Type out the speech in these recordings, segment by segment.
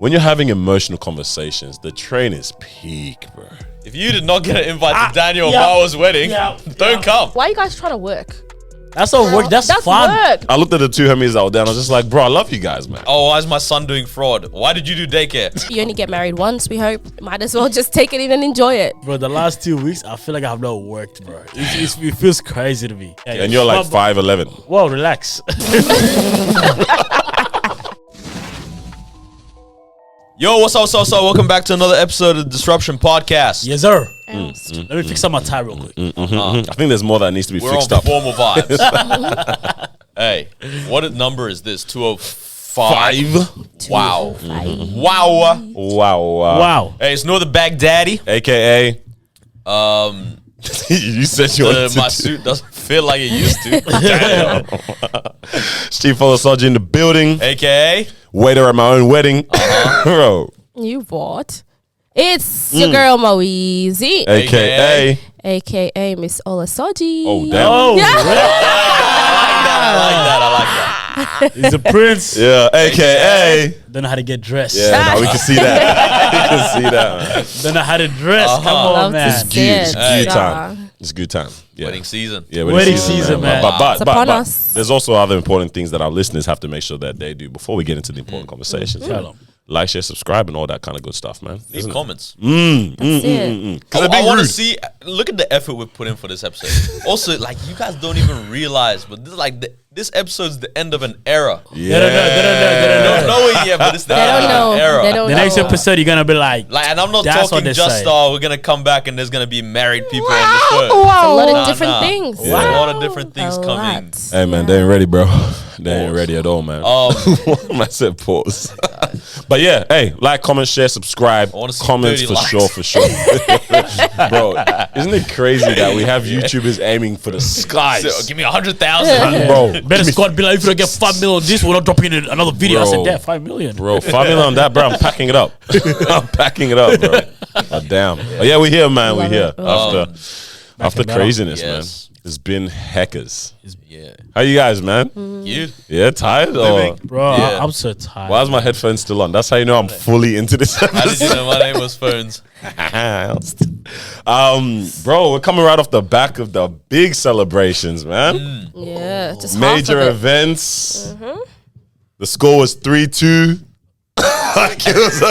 when you're having emotional conversations, the train is peak, bro. If you did not get an invite to Daniel Marwa's wedding, don't come. Why are you guys trying to work? That's not work. That's fun. Work. I looked at the two homies that were there and I was just like, bro, I love you guys, man. Oh, why is my son doing fraud? Why did you do daycare? You only get married once, we hope. Might as well just take it in and enjoy it. Bro, the last 2 weeks, I feel like I have not worked, bro. It feels crazy to me. And you're like 5'11". Whoa, relax. Yo, what's up, welcome back to another episode of the Disruption Podcast. Yes, sir. Let me fix up my tie real quick. I think there's more that needs to be We're fixed on up. formal vibes. Hey, what number is this? 205? Wow. Wow. Wow. Hey, it's Noor the Baghdaddy. AKA. You said you wanted My to suit doesn't feel like it used to. Damn. Steve Folosoji in the building. AKA. Waiter at my own wedding. Bro. You what? It's your girl Marweezy, AKA Miss Olasoji. Oh, damn. Oh, Yeah. I like that. he's a prince. Yeah, AKA. Don't know how to get dressed. Yeah, now we can see that. We can see that, man. Don't know how to dress. Come on, Love man. to see it. It's good Yeah. time. It's good time. Yeah. Wedding season. Yeah, Wedding season, man. It's upon us. There's also other important things that our listeners have to make sure that they do before we get into the important conversations. Tell 'em. Like, share, subscribe, and all that kind of good stuff, man. Leave comments. That's it. I want to see. Look at the effort we've put in for this episode. Also, like, you guys don't even realize, but this is like this episode's the end of an era. Yeah. They Don't know it yet, but it's the They end don't of know. an era. They don't The next know. episode, you're gonna be like, And I'm not That's what talking they just say. we're gonna come back and there's gonna be married people on the show. It's a lot of Nah, different nah. things. There's a lot of different things A coming. lot. Hey, man, they ain't ready, bro. They ain't ready at all, man. I said pause. But yeah, hey, like, comment, share, subscribe. I wanna see Comments 30 for likes. sure, for sure. Bro, isn't it crazy that we have YouTubers aiming for the skies? So, give me 100,000. Bro, better give me- squad be like, if you don't get 5 million on this, we're not dropping in another video. I Bro. said, yeah, 5 million. Bro, 5 million on that, bro. I'm packing it up. I'm packing it up, bro. Oh, damn. But yeah, we're here, man. We're Love here it. after better. craziness, Yes. man. It's been heckers. Yeah. How you guys, man? You? Yeah, tired? Or Bro, Yeah. I'm so tired. why is my headphones still on? That's how you know I'm fully into this How did episode. you know my name was Phones? Bro, we're coming right off the back of the big celebrations, man. Yeah, just Major half of it. events. The score was 3-2. Like, it was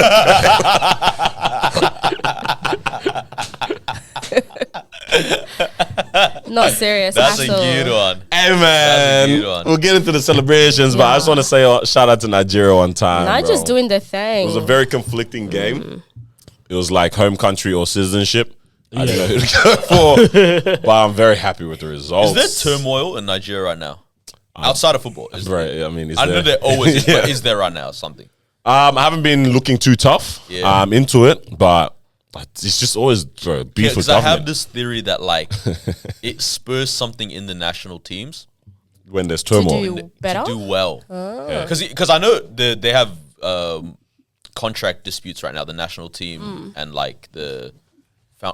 Not serious. That's a at all. good one. Hey, That's a man. good one. We'll get into the celebrations, but I just want to say shout out to Nigeria one time. Nigeria's bro. doing their thing. It was a very conflicting game. It was like home country or citizenship. I didn't know who to go for, but I'm very happy with the results. Is there turmoil in Nigeria right now? Outside of football? Is there? Right, I mean, I know there always is, Yeah. but is there right now something? I haven't been looking too tough. Yeah. Into it, but it's just always beef with Because I have government this theory that, like, it spurs something in the national teams when there's to turmoil. do better. to do well. Because I know they have contract disputes right now, the national team and, like, the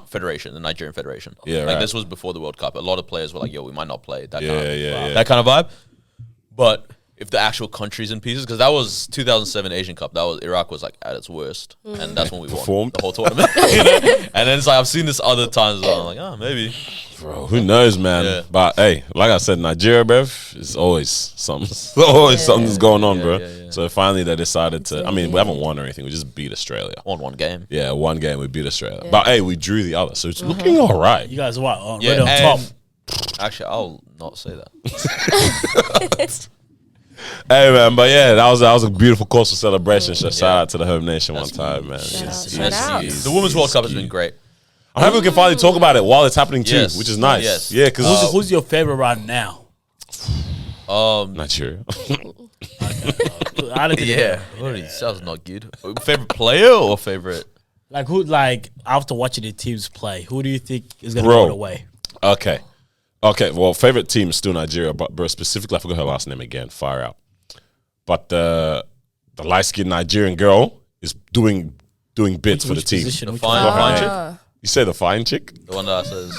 federation, the Nigerian Federation. Yeah, like right. this was before the World Cup. A lot of players were like, "Yo, we might not play." That Yeah, kind of, yeah. that kind of vibe. But if the actual country's in pieces, because that was 2007 Asian Cup, that was Iraq was like at its worst, and that's when we won Performed. the whole tournament. You know? And then it's like I've seen this other times. Where I'm like, oh, maybe. Bro, who knows, man? Yeah. But hey, like I said, Nigeria, bruv, is always something. Always something's going on, bro. yeah. So finally, they decided to. I mean, we haven't won or anything. We just beat Australia. Won one game. Yeah, one game we beat Australia. But hey, we drew the other, so it's looking all right. You guys are what? Yeah, Right on top. and actually, I'll not say that. Hey, man, but yeah, that was a beautiful course of celebration. So shout out to the home nation one time, man. Shout out. The Women's World Cup has been great. I'm happy we can finally talk about it while it's happening too, Yes. which is nice. Yes. Yeah, because Who's your favorite right now? Nigeria. I don't think Yeah, sounds not good. Favorite player or favorite? Like who? Like after watching the teams play, who do you think is gonna Bro. go away? Okay. Well, favorite team is still Nigeria, but bro, specifically, I forgot her last name again. Fire out. But the light skinned Nigerian girl is doing bits for the team. Position? The Which fine, one? fine chick? You say the fine chick? The one that says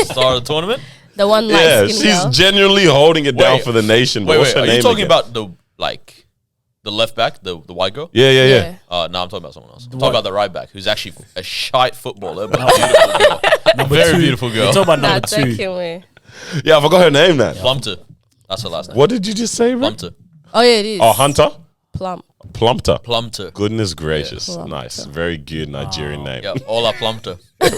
star of the tournament? The one Yeah, light skin she's girl. genuinely holding it down Wait, for the nation. But Wait, what's her are name you talking again? about the The left back, the white girl. Yeah. No, I'm talking about someone else. I'm talking about the right back, who's actually a shite footballer, but a beautiful girl. Very beautiful girl. We're talking about Nah, number don't 2. kill me. Yeah, I forgot her name now. Plumpter. That's her last name. What did you just say, bro? Plumpter. Oh yeah, it is. Oh, Hunter? Plump. Plumpter. Plumpter. Goodness gracious. Plumpter. Nice. Very good Nigerian name. Yeah, all our Plumpter. But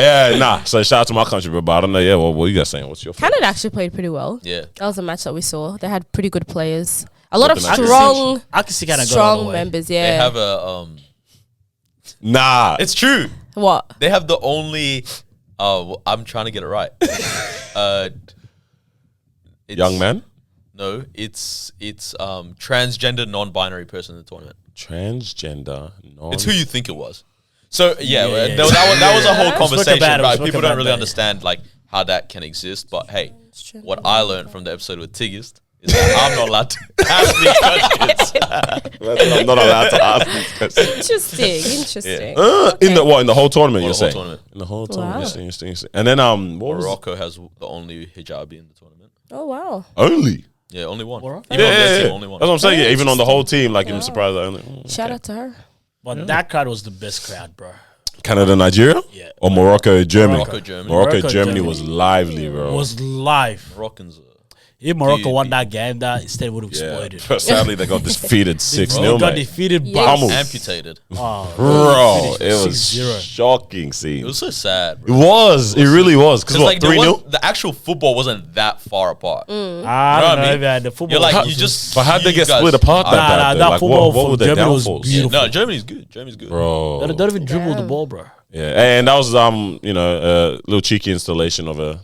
yeah, nah. So shout out to my country, bro. But I don't know. Yeah, what are you guys saying? What's your favorite? Canada actually played pretty well. Yeah. That was a match that we saw. They had pretty good players. A lot of the Nigerians? strong, I can see Canada go all the strong way. members. They Yeah. have a Nah. It's true. What? They have the only. I'm trying to get it right. It's, Young man? No, it's transgender non-binary person in the tournament. Transgender. It's who you think it was. So Yeah. that was a whole Spoke conversation. about it, Right? spoke People about don't really that. understand like how that can exist. But hey, Transgender. what I learned from the episode with Tigist is that I'm not allowed to ask these questions. I'm not allowed to ask these questions. Interesting. In the whole tournament, you're the whole saying? tournament. In the whole tournament. Wow. Interesting. And then what was Morocco has the only hijabi in the tournament. Oh wow. only? Yeah, only one. Morocco? Even on their Yeah. team, only one. That's what I'm saying. Yeah, Very even on the whole interesting. team, like I'm surprised that only. Shout out to her. But that crowd was the best crowd, bro. Canada, Nigeria? Yeah. Or Morocco, Germany? Morocco, Germany. Morocco, Morocco, Germany Germany. was lively, bro. Was live. Moroccans. If Morocco Dude, won that game, that state would have Yeah. exploded. But sadly, they got defeated 6-0, They got mate. defeated Yeah. by Pummeled. Amputated. Bro, it was 6-0. shocking scene. It was so sad, It bro. was. It really was. Because Because what, like there 3-0? was, the actual football wasn't that far apart. I don't You know what I know, mean? man. The football. You're like was you just. But how'd they you get guys- split apart I- like Nah, that? nah, though? that Like, football what from were their Germany was downfalls? beautiful. No, Germany's good. Germany's good. Bro. They don't even dribble the ball, bro. Yeah, and that was a little cheeky installation of a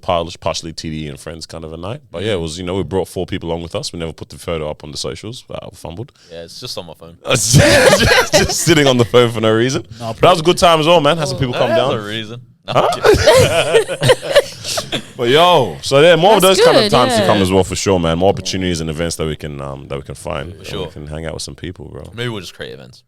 partially TD and friends kind of a night. But yeah, it was we brought 4 people along with us. We never put the photo up on the socials. Fumbled. Yeah, it's just on my phone. just sitting on the phone for no reason. But that was a good time as well, man. Had some people come There's down. a reason. No, I'm kidding. But yo, so yeah, more of That's those kind of good, times to yeah. come as well for sure, man. More opportunities and events that we can find. sure. We can hang out with some people, bro. Maybe we'll just create events.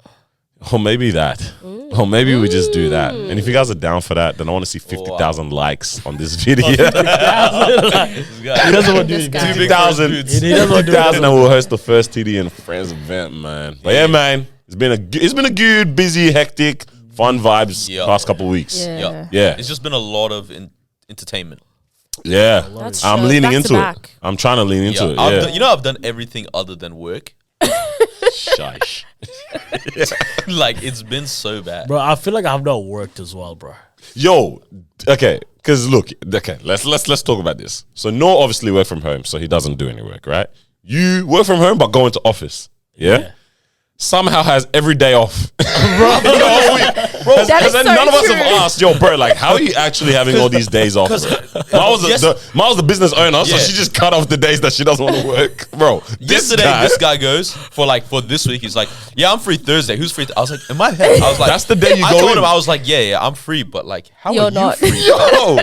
Or maybe that. Or maybe we just do that. And if you guys are down for that, then I want to see 50,000 likes on this video. He doesn't want to do This it. guy. 50,000. He doesn't want to do 50,000 and we'll host the first TD and Friends event, man. But yeah, man, it's been a good, busy, hectic, fun vibes Yeah. past couple of weeks. Yeah. Yeah. It's just been a lot of entertainment. Yeah. That's I'm true. leaning Back to into it. back. I'm trying to lean into it. I've Yeah. done, I've done everything other than work. Shush. Like it's been so bad. Bro, I feel like I've not worked as well, bro. Yo, okay, because look, okay, let's talk about this. So Noor obviously work from home, so he doesn't do any work, right? You work from home but go into office, yeah? Somehow has every day off. Bro, That is so none of us true. have asked, yo, bro, like, how are you actually having all these days off? Bro? Miles the business owner, so Yeah. she just cut off the days that she doesn't want to work. Bro, this Guy goes for this week. He's like, yeah, I'm free Thursday. Who's free? I was like, in my head, I was like, That's the day you I go told in. him, I was like, yeah, I'm free, but like, how You're are not. you free? yo,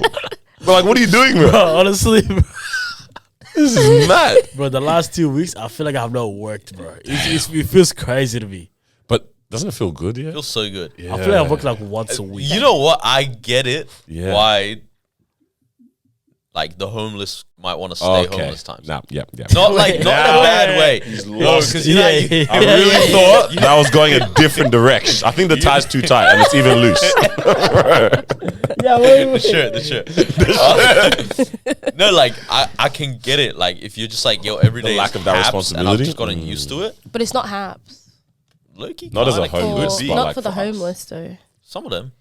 bro, like, what are you doing, bro? Bro, honestly, bro, This is mad. bro, the last 2 weeks, I feel like I've not worked, bro. It feels crazy to me. But doesn't it feel good, yeah? Feels so good. I feel like I've worked like once a week. You know what? I get it. Yeah. Why? Like the homeless might want to stay homeless times. Nah, yeah. Not in a bad way. No, lost. because you know, you- I really thought that was going a different direction. I think the tie's too tight and it's even loose. the shirt. No, like I can get it. Like if you're just like yo, every day lack is of that haps responsibility? and I've just gotten used to it. But it's not haps. Low-key Not as a kinda homeless, could be. but Not like for the for us. homeless though. Some of them.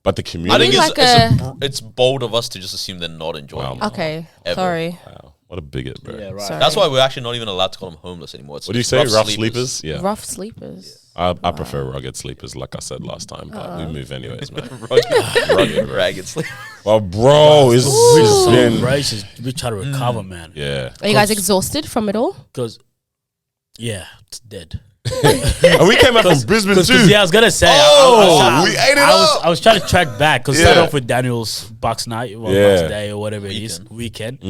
But the I community. think Maybe it's like it's bold of us to just assume they're not enjoying it. Okay. Ever. Sorry. Wow, what a bigot, bro. Yeah, right. Sorry. That's why we're actually not even allowed to call them homeless anymore. It's What do you just say? Rough sleepers? Yeah. Rough sleepers. I prefer rugged sleepers, like I said last time, but we move anyways, man. Rugged, bro. Ragged sleep. Well, bro, it's We're been. so gracious. We try to recover, man. Yeah. Are you guys exhausted from it all? Because, yeah, it's dead. And we came out from Brisbane too. Yeah, I was gonna say. Oh, we ate it up. I was trying to track back because Yeah. started off with Daniel's Bucks night, well, Yeah. Bucks day or whatever it is, weekend.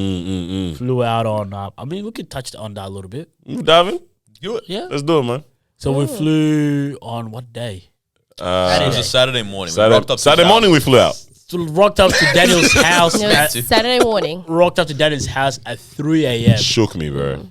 Flew out on. I mean, we could touch on that a little bit. Davin, Do it. Yeah. let's do it, man. So we flew on what day? It was a Saturday morning. We rocked up to Saturday his morning house. we flew out. So rocked up to Daniel's house. It was Saturday morning. Rocked up to Daniel's house at 3 a.m. Shook me, bro.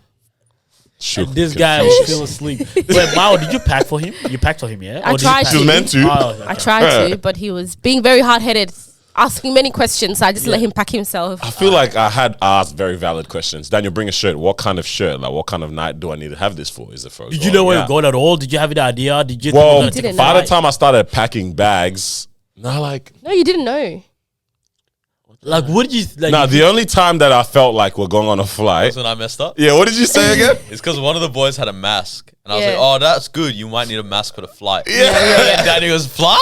Shook, And this guy was still asleep. Wait, Mao, did you pack for him? You packed for him, yeah? I Or did you tried pack- She was meant to. Oh, okay. I tried to, but he was being very hard-headed, asking many questions. So I just let him pack himself. I feel like I had asked very valid questions. Daniel, bring a shirt. What kind of shirt? Like, what kind of night do I need to have this for? Is it for? Did you know where you're going at all? Did you have any idea? Did you think Well, you were gonna take a didn't by know. the time I started packing bags, No, you didn't know. Like, what did you like? the only time that I felt like we're going on a flight. That's when I messed up. Yeah, what did you say again? It's because one of the boys had a mask. And I was Yeah. like, oh, that's good. You might need a mask for the flight. Yeah. And Danny goes, fly.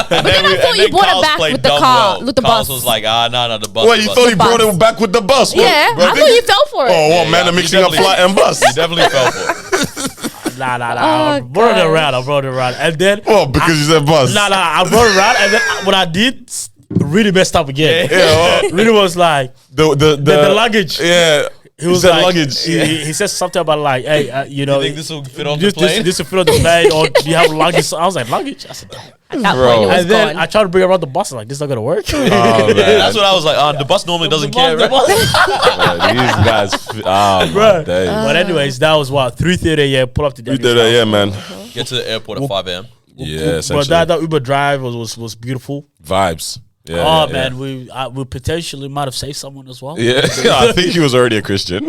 But then I thought you brought it back with the car, with the Carlos bus. was like, no, the bus. Well, you thought he brought bus. it back with the bus. Yeah, Bro, I thought you fell for it. Oh, what, Yeah, man, yeah, I'm you mixing up definitely- flight and bus. You definitely fell for it. Nah. Oh, I brought it God. around. I brought it around. And then, Oh, because you said bus. nah, I brought it around. And then what I did, really messed up again. Yeah, well, Really was like, the luggage. Yeah. He was said like, luggage. He said something about like, hey, you know, You think this will fit on the plane? This will fit on the plane, or do you have luggage? So I was like, luggage. I said, damn. At that Bro. point, it was And then gone. I tried to bring around the bus. I'm like, this is not gonna work. Oh, man. That's what I was like. The bus normally doesn't care. The Right? bus- Yeah, these guys. Oh, my Bruh. days. But anyways, that was what 3:30 a.m. Pull up to You Daniel's did that, yeah, man. Get to the airport at 5 a.m. Yeah, But essentially. that Uber drive was beautiful. Vibes. Yeah, Oh yeah, man, we potentially might have saved someone as well. Yeah, I think he was already a Christian.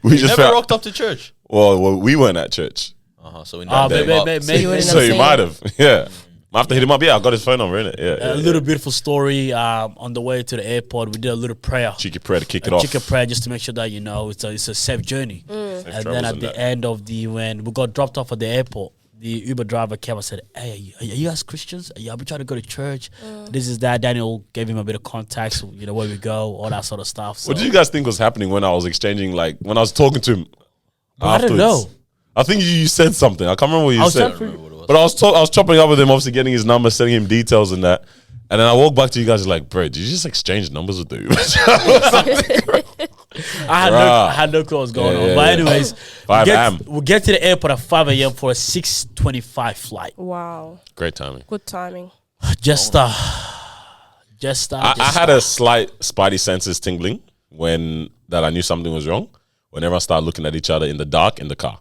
we You just never felt. rocked up to church. Well, we weren't at church, So we Ah, know maybe- maybe You wouldn't so have you seen might it. have. Yeah, I have to hit him up. Yeah, I got his phone number in it. Yeah, a little beautiful story. On the way to the airport, we did a little prayer. cheeky prayer to kick it A off. chicken prayer just to make sure that you know it's a safe journey. And then travels at and the that. end of when we got dropped off at the airport, the Uber driver came and said, "Hey, are you guys Christians? I've been trying to go to church. This is that." Daniel gave him a bit of context, you know, where we go, all that sort of stuff. So What did you guys think was happening when I was exchanging, like, when I was talking to him? I don't afterwards? know. I think you said something. I can't remember what you was said. trying to- But I was chopping up with him, obviously getting his number, sending him details and that. And then I walked back to you guys like, bro, did you just exchange numbers with the Uber? I had no clue what was going on. Yeah, But yeah. anyways, 5 a.m. we get to the airport at 5 a.m. for a 6:25 flight. Wow, Great timing. good timing. Just I had a slight spidey senses tingling when that I knew something was wrong. Whenever I started looking at each other in the dark in the car.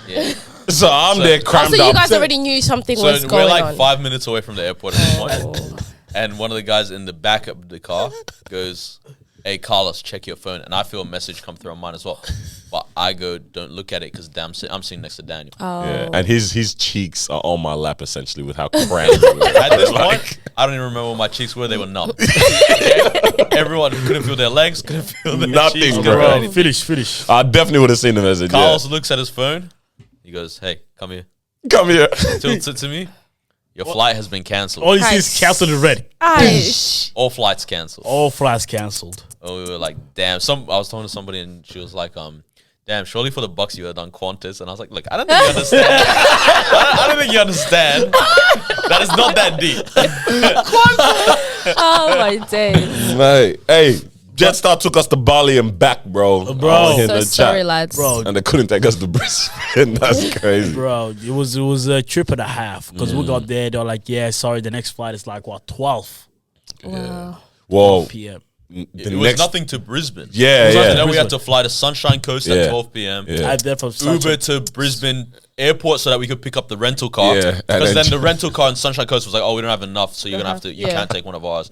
Yeah. So I'm there Oh, crammed so you up. guys already knew something So was we're going like on. 5 minutes away from the airport at this Oh. point. And one of the guys in the back of the car goes, "Hey, Carlos, check your phone." And I feel a message come through on mine as well. But I go, "Don't look at it," because I'm sitting next to Daniel. Oh. Yeah, and his cheeks are on my lap essentially with how cramped they were. At this point, I don't even remember what my cheeks were. They were numb. Okay? Everyone couldn't feel their legs, couldn't feel their Nothing, cheeks. bro. couldn't feel bro, anything. finish. I definitely would have seen the message. Carlos looks at his phone. He goes, "Hey, come here." Yeah. Come here. Tilts it to me. Your flight has been cancelled. All you see is cancelled in red. Aish. All flights cancelled. All flights cancelled. Oh, we were like, damn. I was talking to somebody and she was like, damn, surely for the Bucks you had done Qantas. And I was like, look, I don't think you understand. I don't think you understand. That is not that deep. Oh my days. Mate, hey, Jetstar took us to Bali and back, bro. Bro. I was in So the sorry, chat. lads. Bro, And they couldn't take us to Brisbane. That's crazy. bro, it was a trip and a half because we got there. They were like, "Yeah, sorry, the next flight is like 12 Wow. Well, p.m." the It was nothing to Brisbane. Yeah, And yeah. then we had to fly to Sunshine Coast Yeah. at 12 p.m. Yeah. And then from Uber to Brisbane airport so that we could pick up the rental car. Yeah, and Because then- then the rental car in Sunshine Coast was like, "Oh, we don't have enough, so you're gonna have to. You Yeah. can't take one of ours."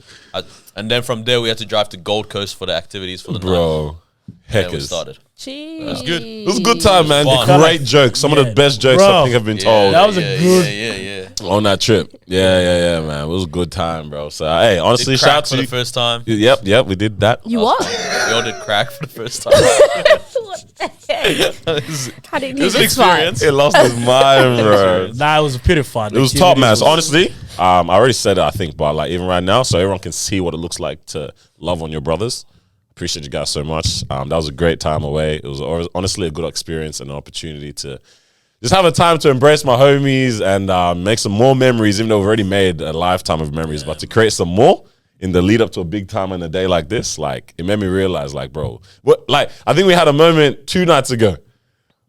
And then from there we had to drive to Gold Coast for the activities for the night. Bro, And we heckers. started. Jeez. was good. It was a good time, man. Fun. Great jokes. Some of the Yeah. best jokes I Bro. think have been told That was a good- Yeah. on that trip. Yeah, man. It was a good time, bro. So, hey, honestly, Did shout crack out for to the you. first time. Yep, we did that. You what? We all did crack for the first time. What the heck? How did It you was an this far? experience. It lost his mind, bro. Nah, it was pretty fun. It was top, man. Activities So was- honestly, I already said it, I think, but like even right now, so everyone can see what it looks like to love on your brothers. Appreciate you guys so much. That was a great time away. It was honestly a good experience and an opportunity to just have a time to embrace my homies and make some more memories, even though we've already made a lifetime of memories, but to create some more in the lead up to a big time in a day like this, like it made me realize, like, bro, what, like I think we had a moment 2 nights ago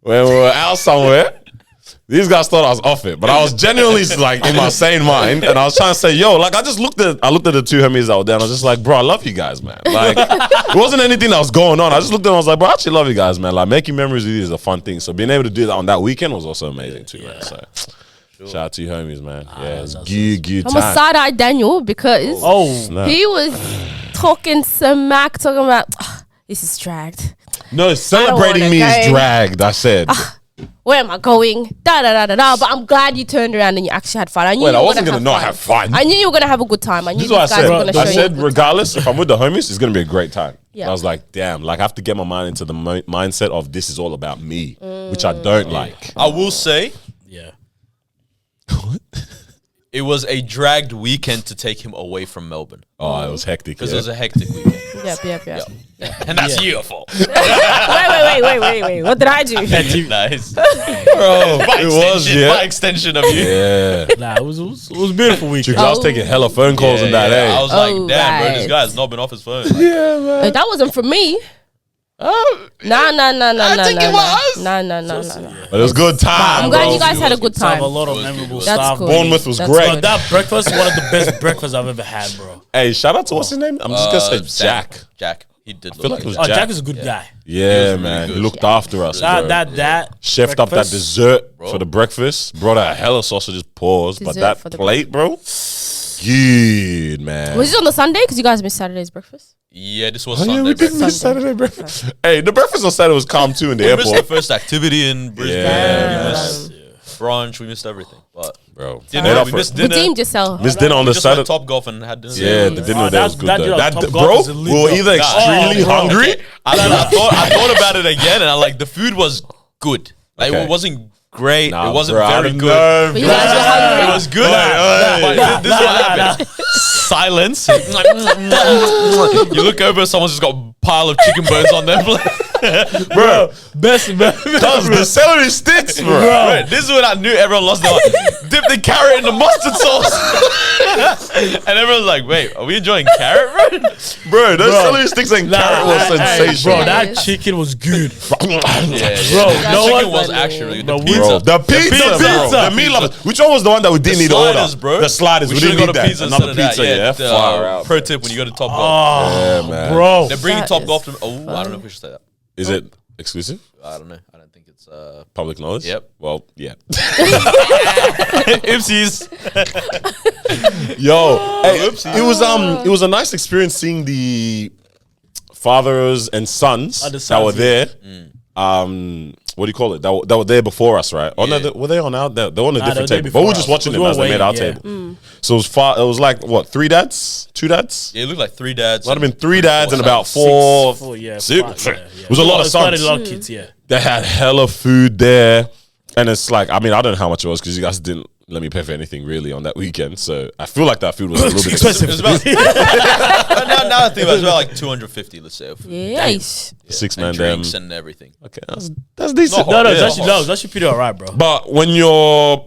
when we were out somewhere. These guys thought I was off it, but I was genuinely like in my sane mind, and I was trying to say, "Yo, like I looked at the two homies out there, and I was just like, bro, I love you guys, man. Like it wasn't anything that was going on. I just looked at them, I was like, bro, I actually love you guys, man. Like making memories with you is a fun thing. So being able to do that on that weekend was also amazing too, man. So shout out to you homies, man. Yeah, it's good I'm a time. side-eye Daniel because Snap. he was talking smack, talking about this is dragged. No, celebrating wanna me is go. dragged. I said. Where am I going? Da da da da da. But I'm glad you turned around and you actually had fun. I knew Wait, you I were wasn't gonna not fun. have fun. I knew you were gonna have a good time. I knew This is you what I guys said. were gonna show I you. said, a good regardless, if I'm with the homies, it's gonna be a great time. Yeah. I was like, damn, like I have to get my mind into the mindset of this is all about me, which I don't like. I will say Yeah. it was a dragged weekend to take him away from Melbourne Oh, it was hectic. because Yeah. it was a hectic weekend, Yep. and that's your fault. Wait. What did I do? Nice, Bro, by it was, extension, by yeah. extension of you. Yeah. Nah, it was a beautiful weekend. Because I was taking hella phone calls and that, I eh? was like, damn, bro, this right. guy has not been off his phone. Like, Yeah, man. That wasn't from me. Nah. I think it was. No. But it was good time. I'm glad bro. you guys had a good Have time. a lot of It was memorable good. That's stuff. cool. Bournemouth was That's great. good. That breakfast, one of the best breakfasts I've ever had, bro. Hey, shout out to what's his name? I'm just gonna say Jack. Jack. He did feel look like it was Oh, Jack. Jack is a good guy. Yeah, really man. good. He looked after us, bro. That Chefed up that breakfast- dessert for the breakfast. Brought out hella sausages, pause. But Dessert for that the plate, bro, good, man. Was it on the Sunday? Because you guys missed Saturday's breakfast. Yeah, this was Oh, yeah, Sunday. we did breakfast. miss Saturday breakfast. Hey, the breakfast on Saturday was calm too in the We missed the airport. first activity in Brisbane. Yeah, We missed brunch. We missed everything. But Bro, dinner, made up we for missed it. dinner. Redeemed yourself. Missed dinner on the We just went Saturday. Top Golf and had dinner. Yeah, the dinner there was good that though. dinner That, on Top bro, Golf is elite, we were bro. either extremely bro. hungry. I thought about it again, and I like the food was good. Like Okay. it wasn't great. Nah, it wasn't bro, I very don't good. know, But you bro. guys were hungry. It was good. But this is what happened. Silence. You look over, someone's just got a pile of chicken bones on their plate. Bro, Best man. cause the celery sticks, bro. Bro, this is when I knew everyone lost their mind. Dip the carrot in the mustard sauce. And everyone's like, wait, are we enjoying carrot, bro? Bro, those celery sticks and carrot was sensational. Bro, that chicken was good. Yeah, Bro, the no chicken one- was actually really good. But The we- pizza. Bro, the pizza, bro. The meat lovers. Which one was the one that we didn't need to sliders, order? bro. The sliders. We should've didn't need got a that. pizza Another instead of pizza, that. yeah. Far out. Pro tip when you go to Top Golf. Oh, Yeah, man. bro. They're bringing That Top is Golf to. Oh, I don't know if we should say that. Is it exclusive? I don't know. I don't think it's Public knowledge? Yep. Well, yeah. oopsies. Yo, hey, it was a nice experience seeing the fathers and sons the that sons, were yeah. there. What do you call it? That were there before us, right? Oh no, Yeah. were they on our? They're on a different they were there table, but before we were just us. watching We them were as they made our waiting, yeah. table. So it was far. It was like what? 3 dads, 2 dads. Yeah, it looked like 3 dads. Might have been 3 dads and about sons. four. Four, yeah, six. five, yeah. It was a lot of Quite sons. a lot of kids, yeah. They had hella food there, and it's like, I mean, I don't know how much it was because you guys didn't let me pay for anything really on that weekend. So I feel like that food was a little bit Expensive. It was about, now I think about it, it was about like 250, let's say. Yes. 6 And man drinks them. and everything. Okay, that's decent. Not hot. It's actually pretty alright, bro. But when you're,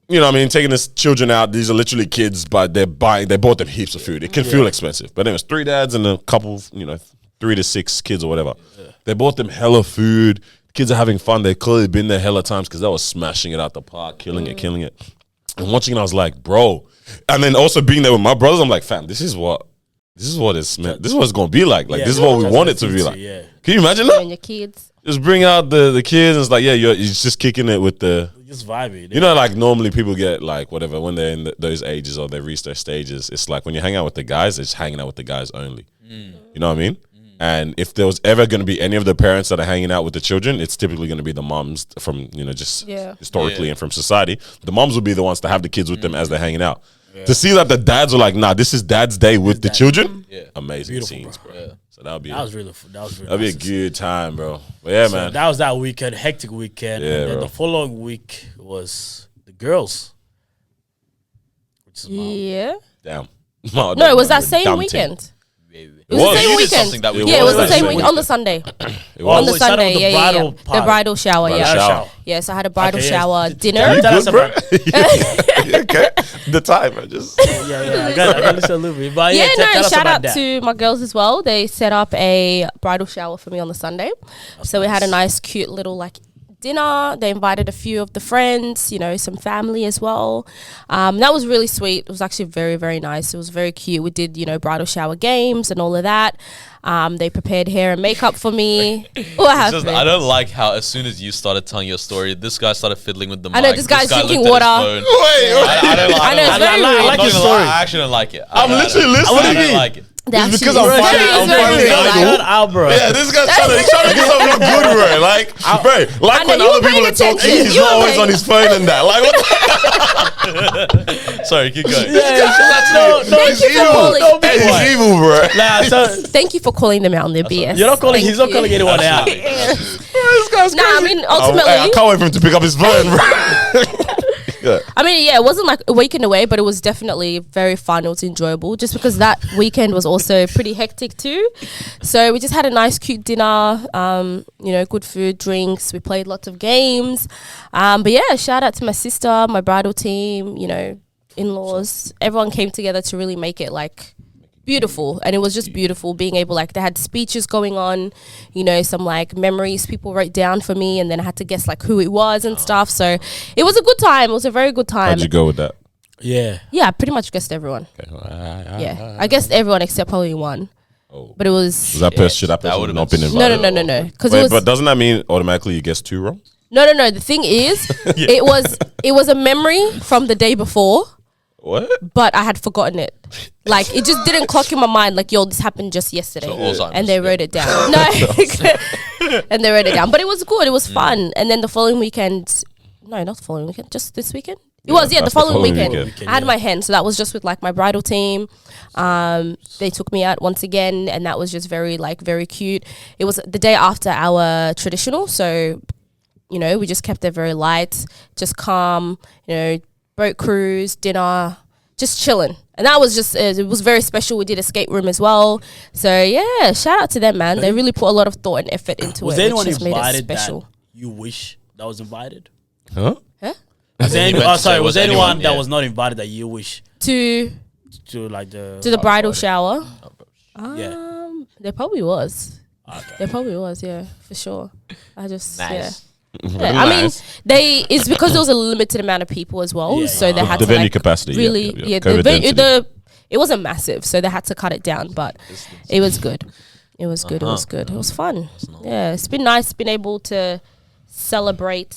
you know, what I mean, taking the children out, these are literally kids, but they bought them heaps of food. It can feel expensive, but it was 3 dads and a couple, you know, 3 to 6 kids or whatever. They bought them hella food. Kids are having fun. They clearly been there hella times because they were smashing it out the park, killing it. And watching it, I was like, bro. And then also being there with my brothers, I'm like, fam, this is what it's meant. This is what it's gonna be like. Like Yeah, this is what we that's want what it to it be is, like. yeah. Can you imagine You that? and your kids. Just bring out the kids and it's like, yeah, you're just kicking it with the. Just vibing. You know, like normally people get like whatever when they're in those ages or they reach their stages. It's like when you hang out with the guys, it's hanging out with the guys only. You know what I mean? And if there was ever going to be any of the parents that are hanging out with the children, it's typically going to be the moms from, you know, just historically and from society. The moms will be the ones to have the kids with them as they're hanging out. To see that the dads were like, nah, this is dad's day with the children. Yeah. Amazing Beautiful, scenes, bro. Yeah. So that would be Really be a nice to see. good time, bro. But yeah, So man. that was that weekend, hectic weekend. Yeah, And then bro. the following week was the girls. Which is Yeah. Damn. No, it was that same weekend. It was was. the same You did weekend. something that Yeah, weekend. it was the It was same the weekend same on the Sunday. It On was. the we started Sunday, with the yeah, bridal The party. bridal shower, Bridal yeah. shower. Yes, I had a bridal Okay, shower, yes. dinner. Tell us Good, bro. about Okay. The time, I just. Yeah, I got listen a little bit. But Yeah, tell no, us shout about out that. to my girls as well. They set up a bridal shower for me on the Sunday. So we had a nice, cute little like dinner. They invited a few of the friends, you know, some family as well. That was really sweet. It was actually very, very nice. It was very cute. We did, you know, bridal shower games and all of that. They prepared hair and makeup for me. What happened? I don't like how as soon as you started telling your story, this guy started fiddling with the mic. I know, this guy's guy drinking looked at his water. phone. Wait, I don't like I know, it's very rude. I like I'm his not gonna story. lie, I actually don't like it. I'm literally I listening. don't like it. It's because I'm finally Shut out, bro. Yeah, this guy's trying to get something look good, bro. Like, bro, like I when know, you other were people paying are talking, attention. he's You not were always paying- on his phone and that. Like, what the Sorry, keep going. Thank you for calling. Hey, he's evil, bro. Nah, so Thank you for calling them out on their BS. you're not calling. He's not Thank calling you. anyone out. This guy's Nah, I crazy. mean, Oh, ultimately, hey, I can't wait for him to pick up his phone, bro. Yeah. I mean, yeah, it wasn't like a weekend away, but it was definitely very fun. It was enjoyable just because that weekend was also pretty hectic too. So we just had a nice, cute dinner, you know, good food, drinks. We played lots of games. But yeah, shout out to my sister, my bridal team, you know, in-laws. Everyone came together to really make it like beautiful, and it was just beautiful being able, like, they had speeches going on, you know, some like memories people wrote down for me, and then I had to guess like who it was and stuff. So it was a good time. It was a very good time. How'd you go with that? Yeah. Yeah, I pretty much guessed everyone. Yeah, I guessed everyone except probably one. Oh. But it was Was that person, should that That person would've not been been so- invited? no. Because Wait, it was but doesn't that mean automatically you guess 2 wrong? no. The thing is, it was a memory from the day before, What? but I had forgotten it. Like, it just didn't clock in my mind. Like, yo, this happened just yesterday, So Alzheimer's, and they wrote it down. No, and they wrote it down. But it was good. It was fun. And then the following weekend, no, not the following weekend, just this weekend. It was, yeah, the that's the following following weekend. weekend. I had my hen, so that was just with like my bridal team. They took me out once again, and that was just very cute. It was the day after our traditional, so you know, we just kept it very light, just calm. You know, boat cruise, dinner, just chilling. And that was just, it was very special. We did escape room as well. So yeah, shout out to them, man. They really put a lot of thought and effort into Was it, there which anyone just made it invited that special. you wish that was invited? Huh? Huh? Was there You any, meant to say, was there anyone that yeah. was not invited that you wish To to like the the bridal shower. Yeah. There probably was. Okay. There probably was, yeah, for sure. I just, Nice. yeah. I mean, it's because there was a limited amount of people as well, Yeah, so yeah. they had The to venue like capacity, really, yeah. the COVID density. it wasn't massive, so they had to cut it down, but it was good. It was good. It was good. It was fun. Yeah, it's been nice being able to celebrate.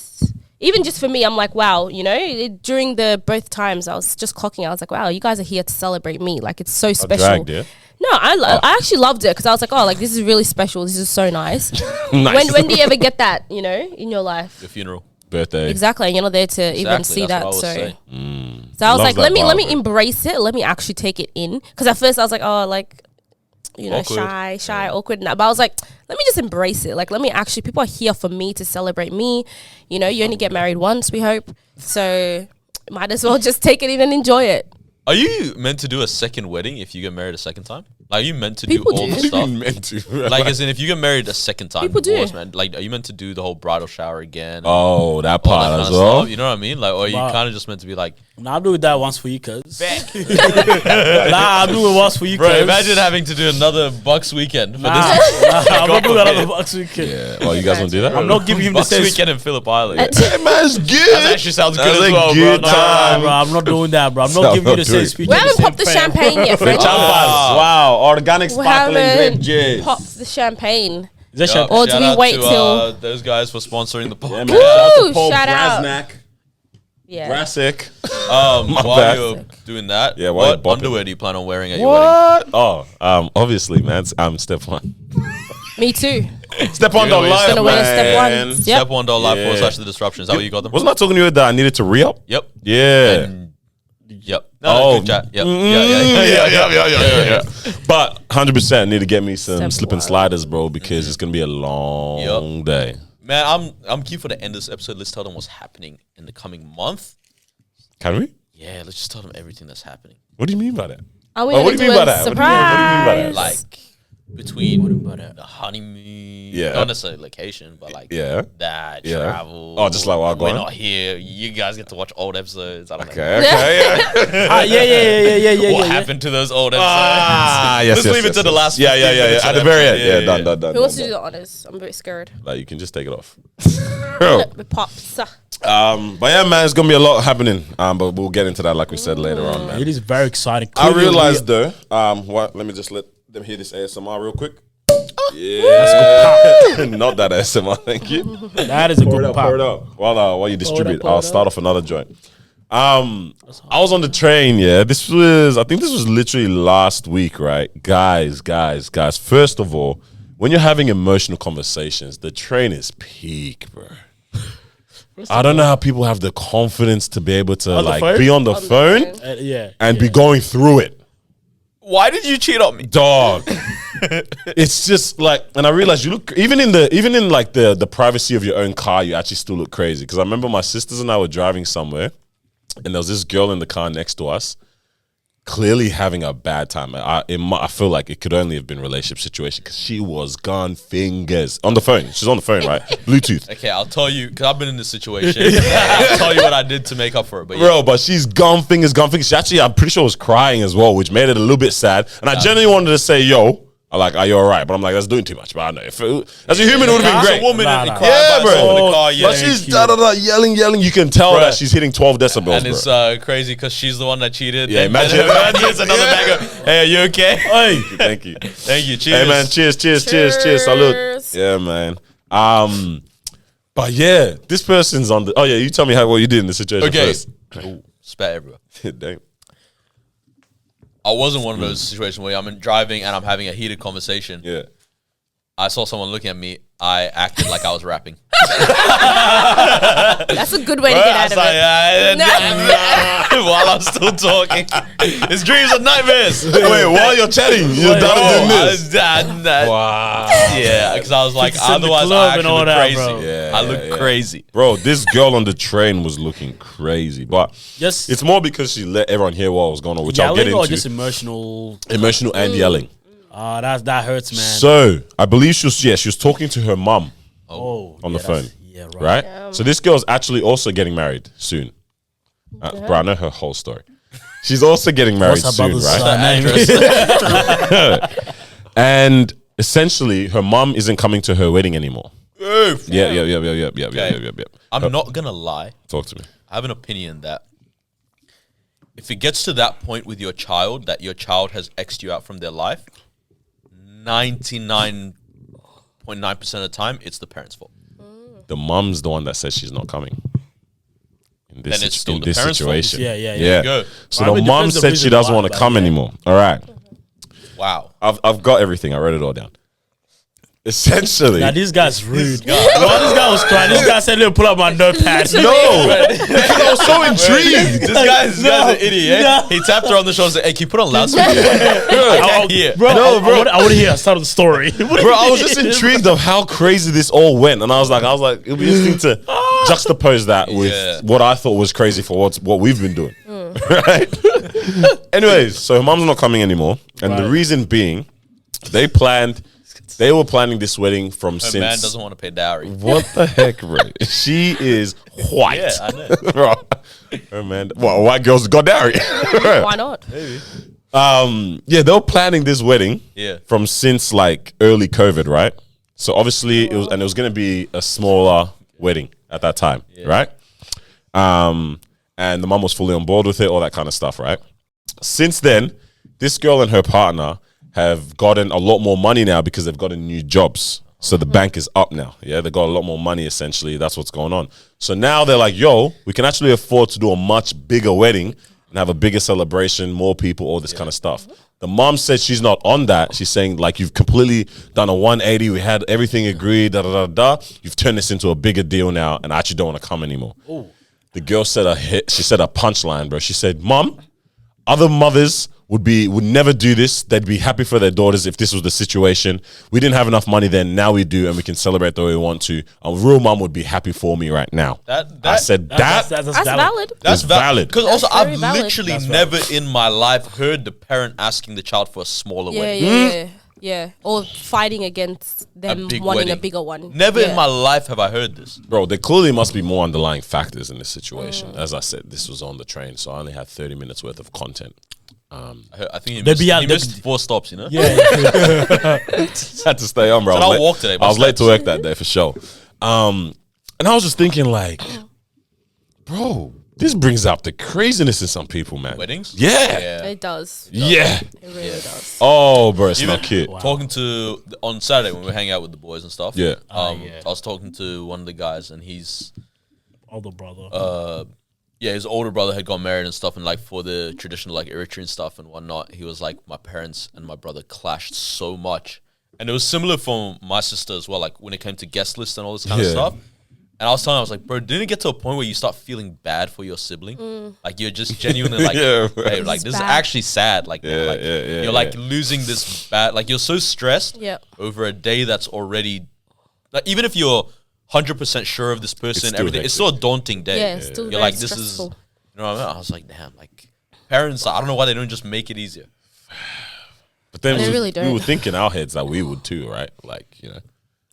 Even just for me, I'm like, wow, you know, during the both times I was just clocking, I was like, wow, you guys are here to celebrate me. Like, it's so special. Dragged, yeah? No, I actually loved it because I was like, oh, like, this is really special. This is so nice. Nice. When do you ever get that, you know, in your life? Your funeral. Birthday. Exactly, and you're not there to even Exactly, see that's that. what I So, would say. so I was Love like, that let me vibe, bro. embrace it. Let me actually take it in. Because at first I was like, oh, like, you know, Awkward. shy, awkward. But I was like, let me just embrace it. Like, let me actually, people are here for me to celebrate me. You know, you only get married once, we hope. So might as well just take it in and enjoy it. Are you meant to do a second wedding if you get married a second time? Like, are you meant to People do all do. the stuff? meant to. Like, as in, if you get married a second time, People do. divorced, man, like, are you meant to do the whole bridal shower again? Oh, that all part that as kind of well. stuff? You know what I mean? Like, or are you Wow. kind of just meant to be like, Nah, I'll do that once for you, cuz. Nah, I'll do it once for you, cuz. bro, imagine having to do another Bucks weekend for Nah, this I'm not doing God another forbid. Bucks weekend. Yeah. Oh, you guys want to do that? I'm not giving him the Bucks same. weekend in Phillip Island. Hey, man's good. That actually sounds good That's as a well, bro. good Not- time. Bro, I'm not doing that, bro. I'm So not giving you not the doing same it. speech. We at the haven't same popped the time. champagne yet, The friend. champers. Wow. Organic We sparkling haven't grape juice. popped the champagne. Is that Yeah, shit? Or do shout we out wait to, till- those guys for sponsoring the Yeah, podcast? man. Shout out to Woo, Paul shout out. Brasnak. Yeah. Brasic. While bad. you're doing that, Yeah, while you're what bopping. underwear do you plan on wearing at your wedding? What? Oh, obviously, man. I'm step one. Me too. Step on You're the gonna life, Gonna wear step one. man. Yep. Step one.life Yeah. / the disruption. Is that what you got them? Wasn't I talking to you that I needed to re-up? Yep. Yeah. And- Yep. Oh. Good chat. Yep. Yeah. But 100% need to get me some Step slip and one. sliders, bro, because it's gonna be a long day. Man, I'm keen for the end of this episode. Let's tell them what's happening in the coming month. Can we? Yeah, let's just tell them everything that's happening. What do you mean by that? Are we Oh, gonna what do you do mean by a that? What do you mean by that? surprise? Like, between the honeymoon, Yeah. not necessarily location, but like that travel. Oh, just like while we're going? not here. You guys get to watch old episodes. I don't know. Okay. What happened to those old episodes? Yes. Let's leave it to the last. Yeah. 15 minutes At of the very end. episode. Yeah, done. Who wants to do the honors? I'm very scared. Like, you can just take it off. Bro. With pops. But yeah, man, it's gonna be a lot happening. But we'll get into that, like we said, later on, man. It is very exciting. I Clearly, realized though, let me just let them hear this ASMR real quick. Yeah, not that ASMR. Thank you. that is a good Pour it pop. up. While you distribute, pour it I'll start off another joint. I was on the train. Yeah, I think this was literally last week, right? Guys. First of all, when you're having emotional conversations, the train is peak, bro. I don't know how people have the confidence to be able to be on the phone and be going through it. Why did you cheat on me, dog? It's just like, and I realized you look even in like the privacy of your own car, you actually still look crazy. Because I remember my sisters and I were driving somewhere, and there was this girl in the car next to us, clearly having a bad time. I feel like it could only have been a relationship situation because she was gone fingers on the phone. She's on the phone, right? Bluetooth. Okay, I'll tell you because I've been in this situation. I'll tell you what I did to make up for it. But bro, but she's gone fingers. She actually, I'm pretty sure, was crying as well, which made it a little bit sad. And I genuinely wanted to say, "Yo." Are you all right? But I'm like, that's doing too much. But I know. As a human, it would have been great. A woman in the car, yeah, bro. In the car, but she's yelling. You can tell that she's hitting 12 decibels, and it's crazy because she's the one that cheated. Yeah, imagine. It's another bag of, hey, are you okay? Hey, thank you. Cheers. Hey, man, cheers. Salute. Yeah, man. But yeah, this person's on the. Oh yeah, you tell me what you did in the situation first. Ooh, spat everywhere. Dang. I wasn't one of those situations where I'm driving and I'm having a heated conversation. Yeah. I saw someone looking at me. I acted like I was rapping. That's a good way to get out of it. While I'm still talking. His dreams are nightmares. Wait, while you're chatting, you're doing this. Wow. Yeah, because I was like, otherwise I actually look crazy. I look crazy. Bro, this girl on the train was looking crazy. But it's more because she let everyone hear what was going on, which I'll get into. Or just emotional? Emotional and yelling. Oh, that hurts, man. So I believe she was talking to her mum on the phone. Yeah, right? Yeah. So this girl's actually also getting married soon. Bro, I know her whole story. She's also getting married soon, right? And essentially, her mum isn't coming to her wedding anymore. Yeah. I'm not gonna lie. Talk to me. I have an opinion that if it gets to that point with your child, that your child has X'd you out from their life, 99.9% of the time, it's the parents' fault. The mum's the one that says she's not coming. In this, then it's still the parents' situation. fault. Yeah. Go. So the mum said she doesn't want to come anymore. All right. Wow. I've got everything. I read it all down. Essentially. Now, this guy's rude. While this guy was crying, this guy said, "Let me pull up my notepad." No. Because I was so intrigued. This guy's an idiot. No. He tapped her on the shoulder and said, "Hey, can you put on loudspeaker?" I can't hear. Bro, I want to hear a start of the story. Bro, I was just intrigued of how crazy this all went. And I was like, it'll be interesting to juxtapose that with what I thought was crazy for what we've been doing. Right? Anyways, so her mom's not coming anymore. And the reason being, they were planning this wedding from Her man doesn't want to pay dowry. What the heck, bro? She is white. Yeah, I know. Her man, white girls got dowry. Why not? Maybe. They were planning this wedding from since like early COVID, right? So obviously it was going to be a smaller wedding at that time, right? And the mom was fully on board with it, all that kind of stuff, right? Since then, this girl and her partner have gotten a lot more money now because they've gotten new jobs. So the bank is up now. Yeah, they got a lot more money, essentially. That's what's going on. So now they're like, yo, we can actually afford to do a much bigger wedding and have a bigger celebration, more people, all this kind of stuff. The mom said she's not on that. She's saying, like, you've completely done a 180. We had everything agreed, You've turned this into a bigger deal now, and I actually don't want to come anymore. Ooh. The girl said she said a punchline, bro. She said, Mom, other mothers would never do this. They'd be happy for their daughters if this was the situation. We didn't have enough money then. Now we do, and we can celebrate the way we want to. A real mom would be happy for me right now. I said that's valid. That's valid. Because also, I've very valid. literally never in my life heard the parent asking the child for a smaller wedding. Yeah. Yeah, or fighting against them big wanting a wedding. bigger one. Never Yeah. in my life have I heard this. Bro, there clearly must be more underlying factors in this situation. As I said, this was on the train, so I only had 30 minutes worth of content. I think They'd be out- he missed 4 stops, you know? Yeah. Had to stay on, bro. Said I'll walk today, but I was late to steps. work that day for sure. And I was just thinking, like, bro, this brings up the craziness in some people, man. Weddings? Yeah. It does. Yeah. It really does. Oh, bro, it's Even not cute. Talking to on Saturday when we hang out with the boys and stuff. Yeah. I was talking to one of the guys, and he's Older brother. his older brother had got married and stuff, and like for the traditional like Eritrean stuff and whatnot, he was like, my parents and my brother clashed so much, and it was similar for my sister as well. Like when it came to guest lists and all this kind of Yeah. stuff. And I was telling him, I was like, bro, didn't it get to a point where you start feeling bad for your sibling? Like you're just genuinely like, Yeah, bro. hey, like this is bad. actually sad. Like, Yeah, like yeah, you're like losing this bad. Like you're so stressed Yeah. over a day that's already, like even if you're 100% sure of this person, still everything, it's still a daunting day. Yeah, it's still You're very like, this stressful. is, you know what I mean? I was like, damn, like parents, I don't know why they don't just make it easier. But then They we, really we don't. would think in our heads that we would too, right? Like, you know.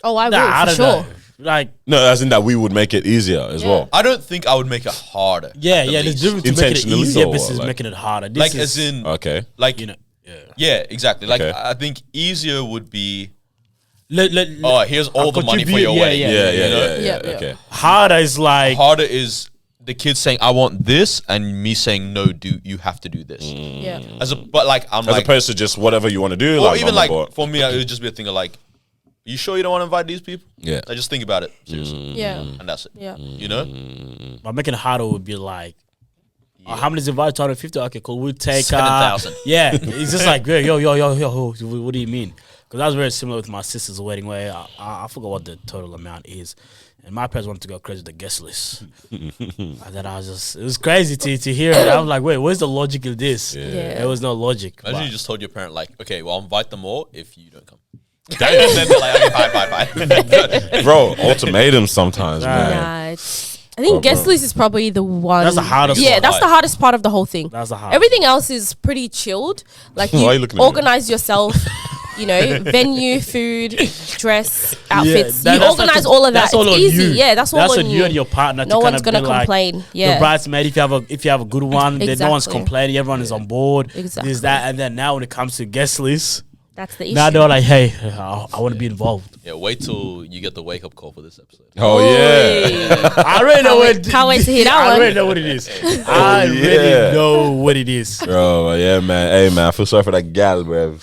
Oh, I Nah, I will, for don't sure. know. Like, No, as in that we would make it easier as Yeah. well. I don't think I would make it harder. yeah, at the yeah. There's least. difference to making it Intentionally easier or versus like- making it harder. This Like is, as in, Okay. like, you know, yeah, exactly. Like Okay. I think easier would be, let, oh, here's all the money for your yeah, wedding. yeah, Yeah, you yeah, know? yeah, Yeah, yeah. yeah. Okay. harder is like, Harder is the kid saying, I want this, and me saying, no, you have to do this. Yeah. But like, I'm As like, opposed to just whatever you want to do. or like, even I'm like, on board. for me, it would just be a thing of like, you sure you don't want to invite these people? Yeah. Like, just think about it, seriously. Yeah. And that's it. Yeah. You know? but making it harder would be like, how many is invited? 250? Okay, cool. We'll take 7,000. Yeah, it's just like, yo. What do you mean? Because that was very similar with my sister's wedding, where I forgot what the total amount is, and my parents wanted to go crazy with the guest list. And then I was just, it was crazy to hear it. I was like, wait, where's the logic of this? Yeah. There was no logic. Imagine but- you just told your parent, like, okay, well, I'll invite them all if you don't come. Damn. And then they're like, okay, fine. Bro, ultimatums sometimes, man. Nah, I think guest list is probably the one. That's the hardest Yeah, one. that's the hardest part of the whole thing. That's the hardest. Everything else is pretty chilled. Like Why are you you looking at me? organize yourself. You know, venue, food, dress, outfits. that- you that's organize not- all of that. that's all It's on easy. you. Yeah, that's all That's on on you and your partner. No to one's kind of gonna be like, complain. Yeah. The bridesmaid, if you have a good one, then no one's Exactly. complaining. Everyone is on board. Exactly. There's that, and then now when it comes to guest list, That's the issue. now they're like, hey, I want to be involved. Yeah, wait till you get the wake up call for this episode. Oh, yeah. I already know Can't wait to hear that I one. already know what it is. I yeah. already know what it is. Bro, yeah, man. Hey, man, I feel sorry for that gal, bro.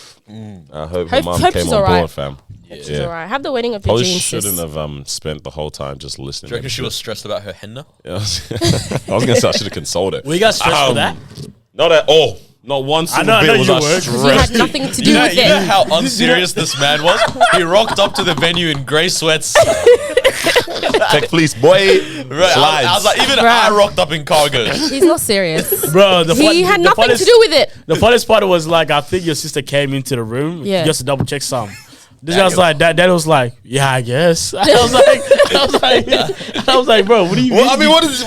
I hope her mom hope came she's on alright. board, fam. It's all right. Have the wedding of your Probably dreams. shouldn't sis. have spent the whole time just listening. Do you reckon she was stressed about her henna? I was going to say I should have consoled her. Were you guys stressed for that? Not one single know bit was you I were, 'cause you You had stressed. nothing to do You know, with you know it. how unserious this man was? He rocked up to the venue in grey sweats. Tech police, boy. Right, I was like, even I Bruh. rocked up in cargos. He's not serious. Bro, He had nothing to do with it. The funniest part was like, I think your sister came into the room Yeah. just to double check some. This guy was like, Dad was like, yeah, I guess. I was like, bro, what do you mean? Well, I mean, what was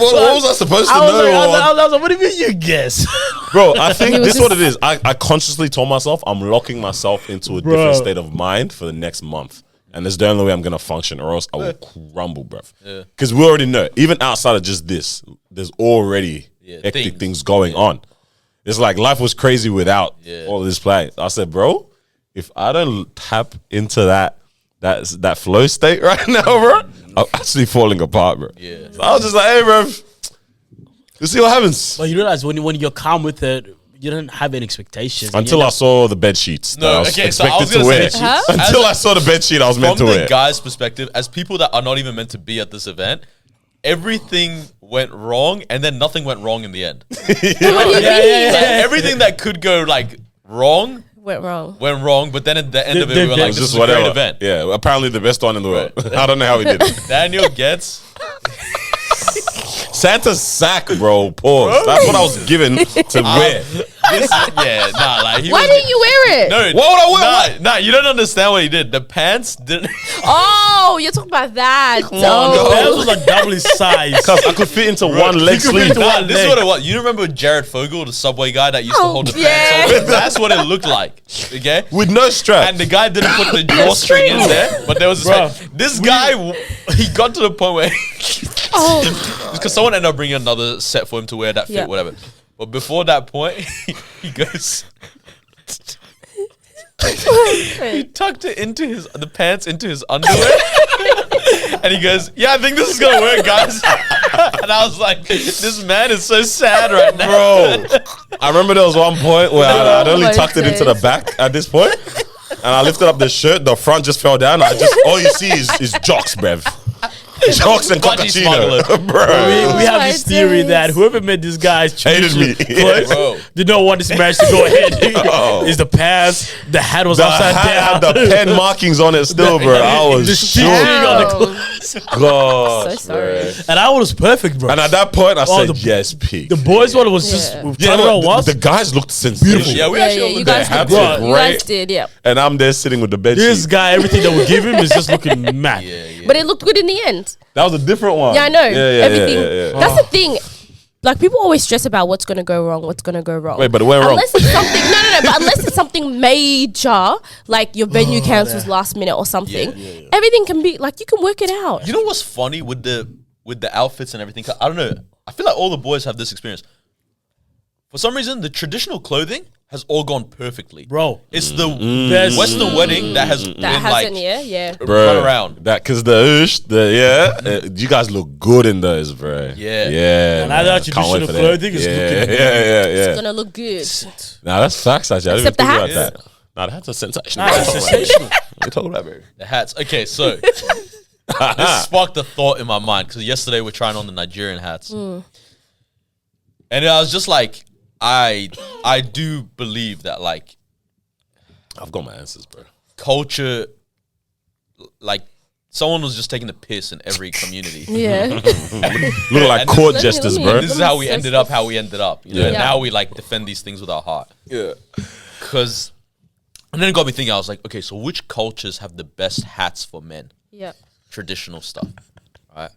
I supposed to I was know? like, what do you mean you guess? Bro, I think He was this is what just- it is. I consciously told myself I'm locking myself into a Bro. different state of mind for the next month. And that's the only way I'm going to function, or else I will crumble, bruv. Because we already know, even outside of just this, there's already hectic things going on. It's like life was crazy without all of this play. I said, bro, if I don't tap into that flow state right now, bro, I'm actually falling apart, bro. Yeah. So I was just like, hey, bro, let's see what happens. But you realize when you're calm with it, you don't have any expectations. Until I saw the bed sheets that I was okay, so I expected was to gonna wear. say- Huh? Until I saw the bed sheet I was meant From to the wear. guy's perspective, as people that are not even meant to be at this event, everything went wrong, and then nothing went wrong in the end. What do you mean? Everything that could go like wrong Went wrong. went wrong, but then at the end of it, The- we were the- like, It's "This is just a whatever. great event." Yeah, apparently the best one in the world. I don't know how he did it. Daniel gets Santa's sack, bro. Pause. That's what I was given to wear. Like Why didn't you wear it? No, What would I wear? Nah, you don't understand what he did. The pants didn't. Oh, you're talking about that. The pants was like doubly sized. Because I could fit into one leg you could fit sleeve. into one This is leg. what it was. You remember Jared Fogle, the Subway guy that used to hold the yeah. pants open? That's what it looked like. Okay? With no strap. And the guy didn't put the drawstring in there, but there was this guy. He got to the point where because someone ended up bringing another set for him to wear that fit, whatever. But before that point, he goes. He tucked it into the pants into his underwear, and he goes, "Yeah, I think this is gonna work, guys." And I was like, "This man is so sad right now, Bro, I remember there was one point where I'd only tucked it into the back at this point, and I lifted up the shirt, the front just fell down. All you see is jocks, bruv. Jocks and Budgie cockachino, bro. We have this theory that whoever made this guy's Hated me. clothes Bro. did not want this marriage to go ahead. Is the pants, the hat was The upside hat down. had the pen markings on it still, bro. I the was stitching shook. on the Oh, clothes. Gosh, so sorry. bro. And that one was perfect, bro. And at that point, I said, the- yes, peak. The boys one was just Yeah. we Yeah, turned it on the, once. the guys looked sensational. Yeah, we Yeah, actually you looked guys at did it. great. You guys did, yeah. And I'm there sitting with the bed This sheet. guy, everything that we give him is just looking mad. But it looked good in the end. That was a different one. Yeah, I know. Yeah, Everything. yeah. That's the thing. Like, people always stress about what's going to go wrong, Wait, but it went wrong. Unless it's something, but unless it's something major, like your venue cancels last minute or something, everything can be, like, you can work it out. You know what's funny with the outfits and everything? 'Cause I don't know. I feel like all the boys have this experience. For some reason, the traditional clothing has all gone perfectly. Bro. It's the Best- Western wedding that has That been hasn't, like yeah. run around. That, because you guys look good in those, bro. Yeah. And I thought Can't wait traditional for that. clothing is looking Yeah. It's going to look good. Nah, that's facts, actually. I didn't Except even think the about that. Nah, that's a sensation. Nah, it's sensational. We talking about, bro. The hats. Okay, so this sparked a thought in my mind because yesterday we're trying on the Nigerian hats. And I was just like, I do believe that like I've got my answers, bro. culture, like someone was just taking the piss in every community. Yeah. Look like And court this- jesters, let me- bro. This is how we ended up how we ended up. You know, and Yeah. now we like defend these things with our heart. Yeah. Cause and then it got me thinking, I was like, okay, so which cultures have the best hats for men? Yeah. Traditional stuff. Right.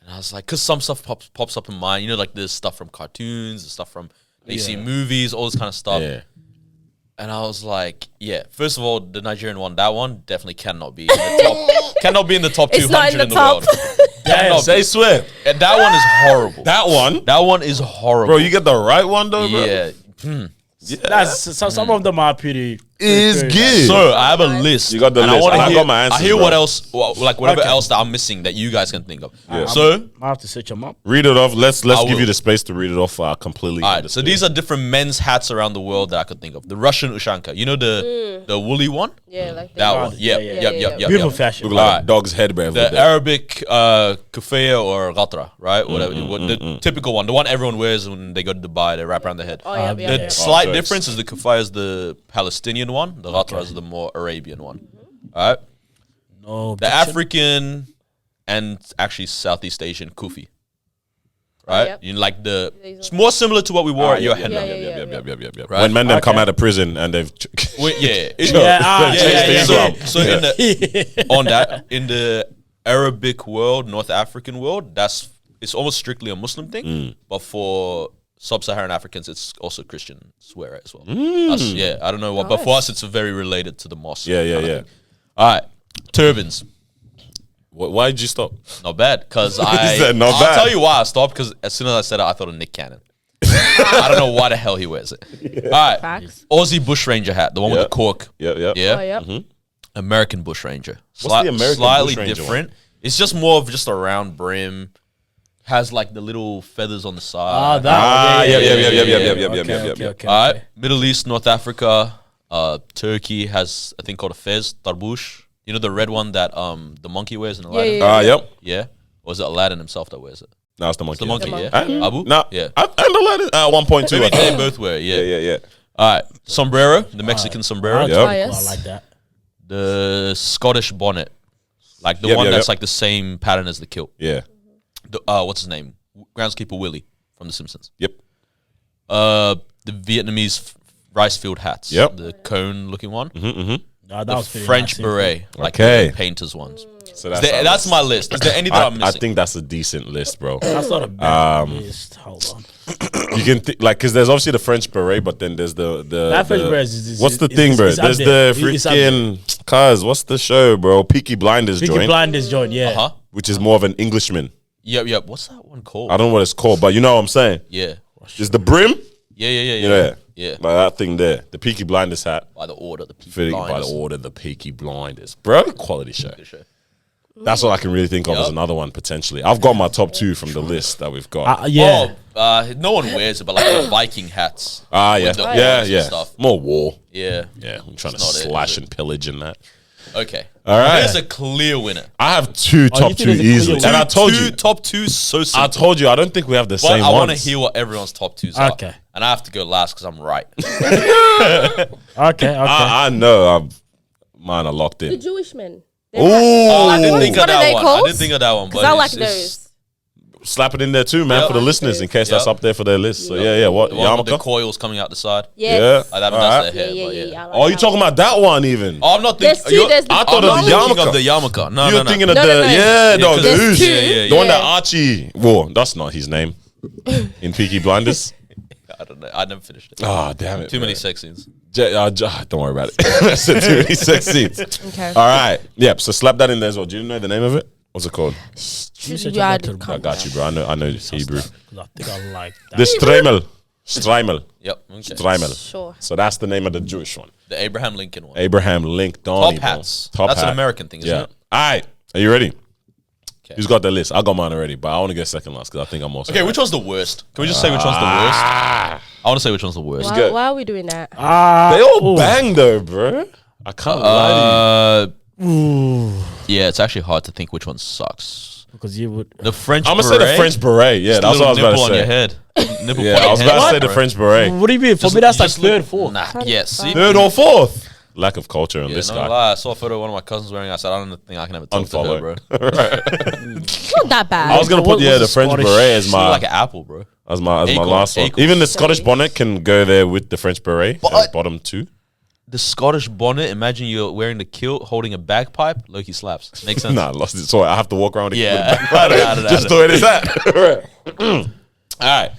And I was like, cause some stuff pops up in mind, you know, like this stuff from cartoons, the stuff from you see movies, all this kind of stuff. Yeah. And I was like, yeah, first of all, the Nigerian one, that one definitely cannot be in the top cannot be in the top It's 200 not in the in the top. world. Cannot Say be. swear. And that one is horrible. That one? That one is horrible. Bro, you get the right one, though, bro? yeah. That's some of them are pretty. It's pretty good. So I have a list. You got the and list. wanna I hear- got my answers, I hear bro. what else, like whatever Okay. else that I'm missing that you guys can think of. Yeah. So, I have to search them up. Read it off. Let's I give you will. the space to read it off. Completely. all right. So these are different men's hats around the world that I could think of. The Russian ushanka, you know the woolly one. Yeah, like That that. one. yeah, Yep. yeah, Yep. Beautiful Yep. fashion. Look like Alright. a dog's head, bro. The Arabic kufaya or ghatra, right? Whatever. The typical one, the one everyone wears when they go to Dubai, they wrap around their head. Oh, yeah, The yeah. slight so it's- difference is the kufaya is the Palestinian one, the ghatra is the more Arabian one. All right. No, The African and actually Southeast Asian kufi. Right? Yep. You like it's more similar to what we wore at your henna. Yeah. Right? When men then come Okay. out of prison and they've. So in the, on that, in the Arabic world, North African world, it's almost strictly a Muslim thing. But for sub-Saharan Africans, it's also Christian swear as well. That's, I don't know what, but for us, it's very related to the mosque. Yeah. All right, turbans. Why did you stop? Not bad, because said not I'll bad. tell you why I stopped, because as soon as I said it, I thought of Nick Cannon. I don't know why the hell he wears it. All right, Facts. Aussie bushranger hat, the one with the cork. Yeah. Yeah. Oh, yeah. American bushranger. the American Slightly bushranger different. It's just more of just a round brim. Has like the little feathers on the side. Okay. All right. Middle East, North Africa, Turkey has a thing called a fez, tarbush. You know the red one that the monkey wears in Aladdin? Yep. Yeah? Or is it Aladdin himself that wears it? No, it's the monkey. The monkey, monkey. yeah. Abu? No. Yeah. And the lady, 1.2. I Maybe they think. both wear it, yeah. Yeah. All right. Sombrero, the Mexican sombrero. Yep. Oh, yes. I like that. The Scottish bonnet. Like the Yep, one yep, that's yep. like the same pattern as the kilt. Yeah. The, what's his name? Groundskeeper Willie from The Simpsons. Yep. the Vietnamese rice field hats. Yep. The cone looking one. That The was pretty French nice. beret, like Okay. the painters ones. So That's my list. Is there any that I'm I missing? think that's a decent list, bro. That's not a bad list. Hold on. You can because there's obviously the French beret, but then there's the That French beret is what's the thing, bro? it's up There's there. the It's up freaking cuz what's the show, bro? Peaky Blinders Peaky joint, Blinders joint, yeah. Huh? which is more of an Englishman. Yep. What's that one called? I don't know what it's called, but you know what I'm saying. Yeah. Is the brim? Yeah. Yeah, like that thing there, the Peaky Blinders hat. By the order, the Peaky Fitting by Blinders. the order, the Peaky Blinders, bro. Quality show. Good show. That's all I can really think of as Yup. another one potentially. I've got my top 2 from the list that we've got. Yeah. No one wears it, but like the Viking hats. Yeah, with the yeah, horns and yeah. stuff. More war. Yeah. Yeah, I'm trying to It's not it, slash is it? and pillage and that. Okay. All right. There's a clear winner. I have 2 top you think 2 there's a clear easily, winner? and I told you. Top two, so simple. I told you. I don't think we have the But same I want to ones. hear what everyone's top 2s are. Okay. And I have to go last because I'm right. Okay. I know. Mine are locked The in. Jewish men. Ooh, I didn't think of What are that they one. called? I didn't think of that one. Because But I like it's- those. slap it in there too, man, Yep. for the listeners in case that's Yep. up there for their list. So yeah. What The one with the yarmulke? coils coming out the side. Yes. Yeah. I don't know Alright. their hair, Yeah, but yeah, yeah. yeah. I like Oh, you that talking one. about that one even? Oh, I'm not There's thinking. two. There's the, I thought I'm of not the thinking yarmulke. of the yarmulke. No, You're no. thinking of No, the no, no. yeah, dog, 'cause the there's ooze. two. The one Yeah. that Archie wore. That's not his name in Peaky Blinders. I don't know. I never finished it. Oh, damn it! Too many bro. sex scenes. Don't worry about it. I said too many sex scenes. Okay. All right. Yep. So slap that in there as well. Do you know the name of it? What's it called? Yeah, I can't I got you, bro. I know Hebrew. I think I like that. The Streimel. Yep. Okay. Streimel. Sure. So that's the name of the Jewish one. The Abraham Lincoln one. Abraham Lincoln. Top hats. Top That's hat. an American thing, isn't Yeah. it? All right. Are you ready? Okay. Who's got the list? I got mine already, but I want to get second last because I think I'm also. Okay, which one's the worst? Can we just say which one's the worst? I want to say which one's the worst. Why, good. why are we doing that? They all bang though, bro. I can't lie Yeah, it's actually hard to think which one sucks. Because you would. The French to you. I'm gonna say the French beret. Yeah, that's what I was about to on your say. head. Nipple Yeah, point I was on your about to head, say the bro. French beret. What do you mean? For Just- me, that's like just look- third, fourth. Nah, yeah, see? Third or fourth? Lack of culture on Yeah, this no guy. lie. I saw a photo of one of my cousins wearing it. I said, I don't think I can ever talk to her, Unfollow. bro. It's not that bad. I was gonna What put was the the French Scottish- beret as She looked my like an apple, bro. my Acorn, last one. acorn. Even the Scottish bonnet can go there with the French beret. But- Bottom two. The Scottish bonnet, imagine you're wearing the kilt, holding a bagpipe. Loki slaps. Makes sense? Nah, lost it. So I have to walk around. Yeah. Just the way it is that. All right.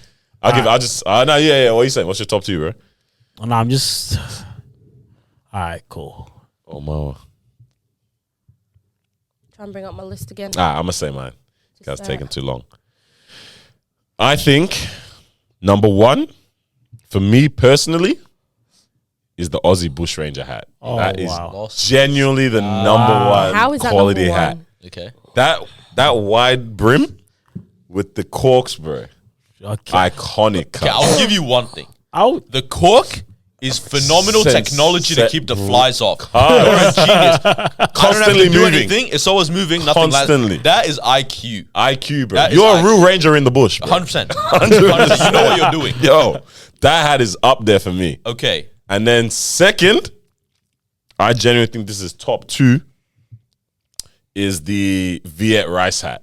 I'll just. No, yeah. What are you saying? What's your top 2, bro? Oh, no, I'm just. All right, cool. Oh, Marwa. Try and bring up my list again. I'm gonna say mine. That's that. taking too long. I think number 1 for me personally is the Aussie Bushranger hat. Oh, that is wow. genuinely the number 1 How is that quality number hat. one? Okay. That wide brim with the corks, bro. Okay. Iconic. Okay, I'll give you one thing. Out. The cork is phenomenal technology to keep the flies off. You're a genius. I don't have Constantly to do moving. anything. It's always moving. Nothing Constantly. like that. Is IQ. IQ, bro. That is You're a IQ. real ranger in the bush, bro. 100%. 100%. You know what you're doing. Yo, that hat is up there for me. Okay. And then second, I genuinely think this is top 2, is the Viet rice hat.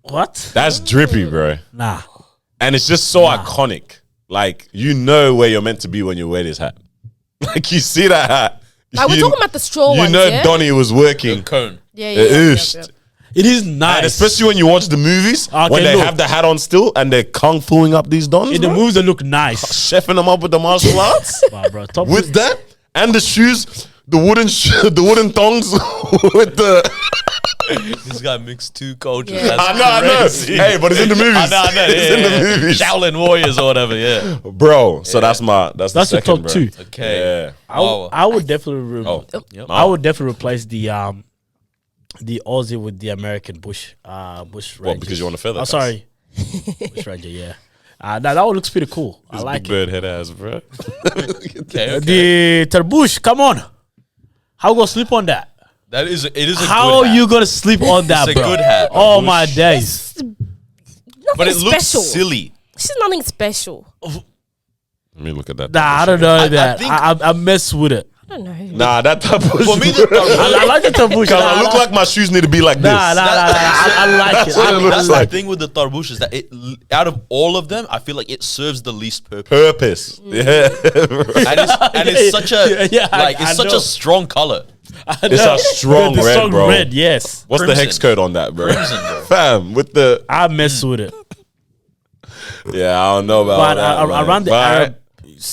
What? That's drippy, bro. Nah. And it's just so iconic. Like, you know where you're meant to be when you wear this hat. Like, you see that hat. Like, we're you- talking about the straw You ones, know yeah? Donnie was working. Cone. Yeah, Ooshed. It is nice. And especially when you watch the movies, Okay, when they look. have the hat on still and they're kung fuing up these dons, in the bro. movies, they look nice. Chefing them up with the martial arts. Wow, bro. Top With that and the shoes, the wooden thongs with the. This guy mixed 2 cultures. Yeah. That's I know. crazy. Hey, but it's in the movies. I know. It's in the movies, Shaolin Warriors or whatever, yeah. bro. So that's the That's the second, top bro. 2. Okay. Yeah. I would definitely. Yep. I would definitely replace the Aussie with the American bush Ranger. What, because you want a feather? Oh, sorry, bush ranger. Yeah, that one looks pretty cool. I This like big it. bird head ass, bro. Okay. The tarbush, come on. How gonna sleep on that? That is, it is a How good are hat. you gonna sleep on that, It's a bro? good hat. Oh my days. Nothing But it looks special. silly. This is nothing special. Let me look at that. Nah, I don't know that. think- I mess with it. don't know. Nah, that tarbush. For me, the I like the tarbush. Because I look like my shoes need to be like this. Nah. I like That's it. what it looks That's like. the thing with the tarbush is that it, out of all of them, I feel like it serves the least purpose. Purpose. Yeah. And it's such a I such know. a strong color. It's a strong The red, strong bro. red, yes. What's the Crimson. hex code on that, bro? Crimson, bro. Fam, with the... I mess with it. Yeah, I don't know about But that, man. around the But- Arab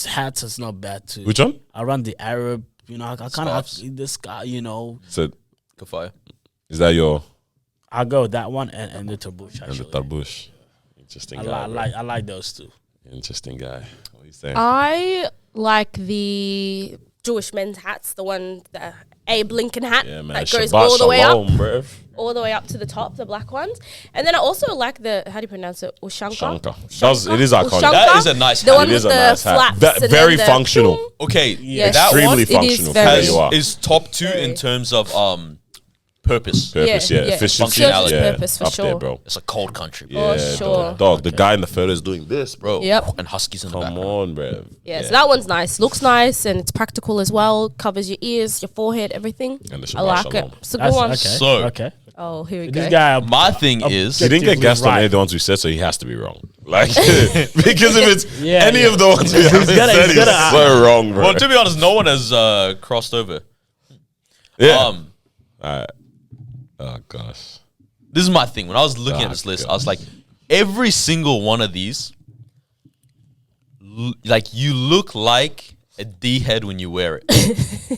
hats, it's not bad too. Which one? Around the Arab, you know, I kind of Scarves. this guy, you know. So, Kafaya. is that your... I go with that one and the tarbush. And the Actually, tarbush. Interesting guy, bro. I like those two. Interesting guy. What are you saying? I like the Jewish men's hats, the one, the Abe Lincoln hat Yeah, man. that goes Shabbat all the way up. shalom, bruv. All the way up to the top, the black ones. And then I also like the, how do you pronounce it? Ushanka? It is iconic. Ushanka? That is a nice The hat. one It with is a the nice hat. flaps. That- and very then the functional. Okay, Yes. that Extremely one It is functional for very- where has, you are. is top 2 in terms of purpose. Purpose, Yeah, yeah. yeah. Efficiency, Functionality. yeah. Purpose, for up there, sure. bro. It's a cold country, bro. For Yeah, sure. dog. The guy in the photo is doing this, bro. Bro, Yep. and huskies in the Come background. on, bro. Yeah, so that one's nice. Looks nice and it's practical as well. Covers your ears, your forehead, everything. And the I Shabbat like shalom. it. It's a good one. Okay. So- okay. Oh, here we This go. guy, My thing is, He didn't get objectively guessed on right. any of the ones we said, so he has to be wrong. Like, because if it's Yeah, any yeah. of the ones we haven't gotta- said, he's he's gotta- so wrong, bro. well, to be honest, no one has crossed over. Yeah. Alright. Oh, gosh. This is my thing. When I was looking at Oh, this list, God. I was like, every single one of these, like you look like a D head when you wear it,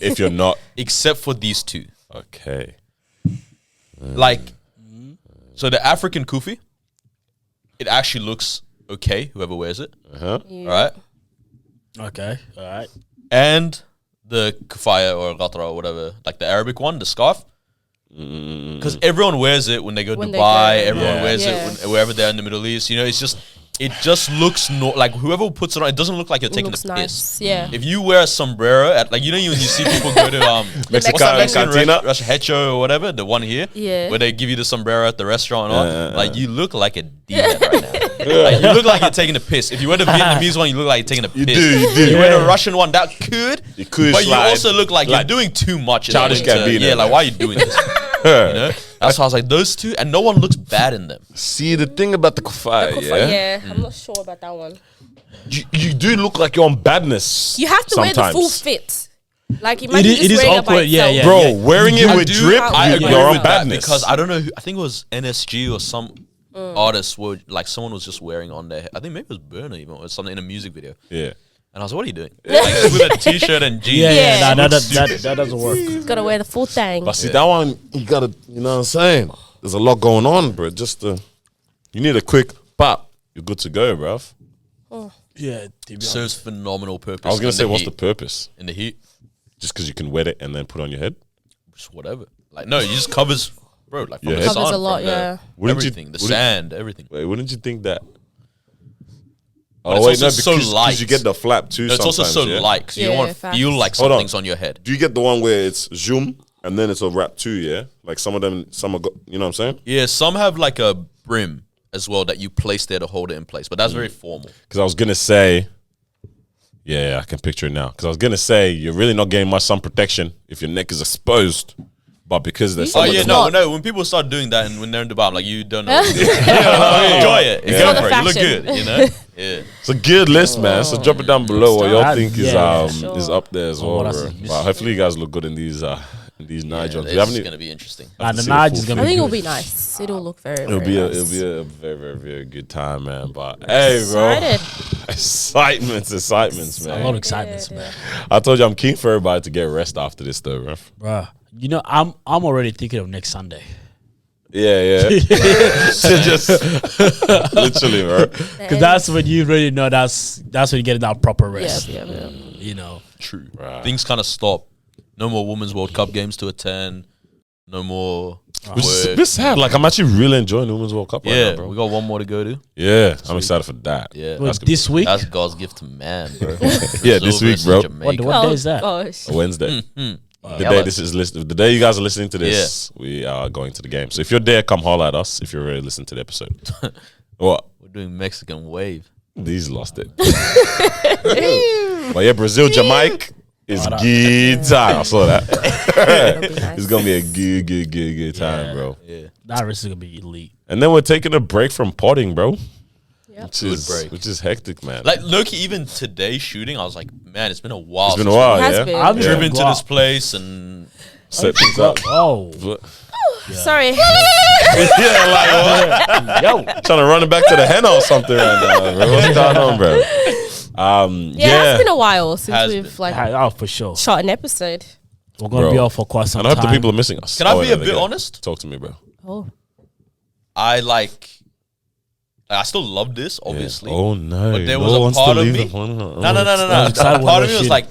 If you're not, except for these two. okay. Like, so the African kufi, it actually looks okay, whoever wears it, Uh-huh. right? Okay. All right. And the kafaya or ghatra or whatever, like the Arabic one, the scarf. Because everyone wears it when they go to When they Dubai, go- everyone Yeah. wears Yeah. it wherever they're in the Middle East. You know, it just looks like whoever puts it on, it doesn't look like you're It taking looks the nice. piss. Yeah. If you wear a sombrero at, like, you know, when you see people go to what's that Mexican Cantina? Hecho or whatever, the one here, Yeah. where they give you the sombrero at the restaurant, and all, like you look like a demon right now. Yeah. Like, you look like you're taking a piss. If you wear the Vietnamese one, you look like you're taking a piss. You do. You wear the Russian one, that could, It could but you slide. also look like you're Like doing too much. in the Childish winter. Gambino, Yeah, like man. why are you doing this? You know? That's why I was like, those two, and no one looks bad in them. See, the thing about the kufai, Yeah, I'm not sure about that one. You do look like you're on badness. You have to wear the sometimes. full fit. Like, imagine it just is wearing it by awkward, yeah, itself. yeah. Bro, wearing it I with do- drip, I agree you're on with that badness. because I don't know. I think it was NSG or some artist were like someone was just wearing on their. I think maybe it was Burner even or something in a music video. yeah. And I was like, what are you doing? Like, just with a t-shirt and jeans. Yeah, Yeah. yeah. That Stupid. doesn't work. Gotta wear the full thing. But see, that one, you gotta, you know what I'm saying? There's a lot going on, bro. You need a quick pop. You're good to go, bruv. Yeah. To be honest. Serves phenomenal purpose. I was gonna in say, the what's heat. the purpose? In the heat? Just because you can wet it and then put it on your head? Just whatever. Like, no, it just covers, bro. Like from Yeah. the Covers sun, a lot, from the- yeah. Wouldn't you- everything, the wouldn't- sand, everything. Wait, wouldn't you think that? But Oh it's wait, no, also so because light. you get the flap too. No, it's also so sometimes, yeah? light, so you don't Yeah, want to facts. feel like Hold on. something's on your head. Do you get the one where it's zoom and then it's a wrap too? Yeah, like some of them, some are, you know what I'm saying? Yeah, some have like a brim as well that you place there to hold it in place, but that's very formal. Because I was gonna say, yeah, I can picture it now. Because I was gonna say you're really not getting much sun protection if your neck is exposed, but because there's Oh some of yeah, them- no, not. no. When people start doing that and when they're in Dubai, I'm like, you don't know. Enjoy it. Yeah. Go For for the it. You look fashion. good. You know. Yeah. It's a good list, man. So drop it down below what y'all Start- think is yeah, sure. is up there as well, what I bro. see. Wow, hopefully you guys look good in these Nigel. Do you It's have any? gonna be interesting. Nah, the see the Nige full is gonna I be think it'll good. be nice. It'll look very, It'll very be nice. it'll be a very, very, very good time, man. But hey, bro, Excited. excitements, A lot man. of excitement, man. I told you I'm keen for everybody to get rest after this, though, bro. Bruh. You know, I'm already thinking of next Sunday. Yeah, yeah. Just literally, bro. Because that's when you really know that's when you get that proper Yeah, rest. yeah, yeah. You know. True. Right. Things kind of stop. No more Women's World Cup games to attend. No more. Which is a work. bit sad. Like I'm actually really enjoying the Women's World Cup right Yeah, now, bro. we got one more to go to. Yeah, I'm excited for that. Yeah, Wait, That's gonna this week? that's God's gift to man, bro. Yeah, this Brazil week, versus bro. Jamaica. What day is that? Gosh. A Wednesday. The Yeah, day like- this is the day you guys are listening to this, we are going to the game. So if you're there, come holler at us. If you're already listening to the episode, what? We're doing Mexican wave. These lost it. But yeah, Brazil, Jamaica. It's good time. I saw that. That'll be nice. It's gonna be a good time, bro. Yeah. That race is gonna be elite. And then we're taking a break from potting, bro. Yep. Which is hectic, man. Like Loki, even today shooting, I was like, man, it's been a while. It's been a since while, It has yeah. been. I've we've driven to this place and Set things up. Oh, Sorry. Yeah, like what? yo, Trying to run it back to the Henna or something right now, bro. What's going on, bro? Yeah, it's been a while since Has we've been. like oh for sure. shot an episode. We're gonna Bro. be off for quite some And I hope time. the people are missing us. Can I be yeah, a they bit get it. honest? Talk to me, bro. Oh, I still love this, obviously. Oh no! But there No was a one's part to of leave me. the phone. No. excited when Part we're of me was shooting. like,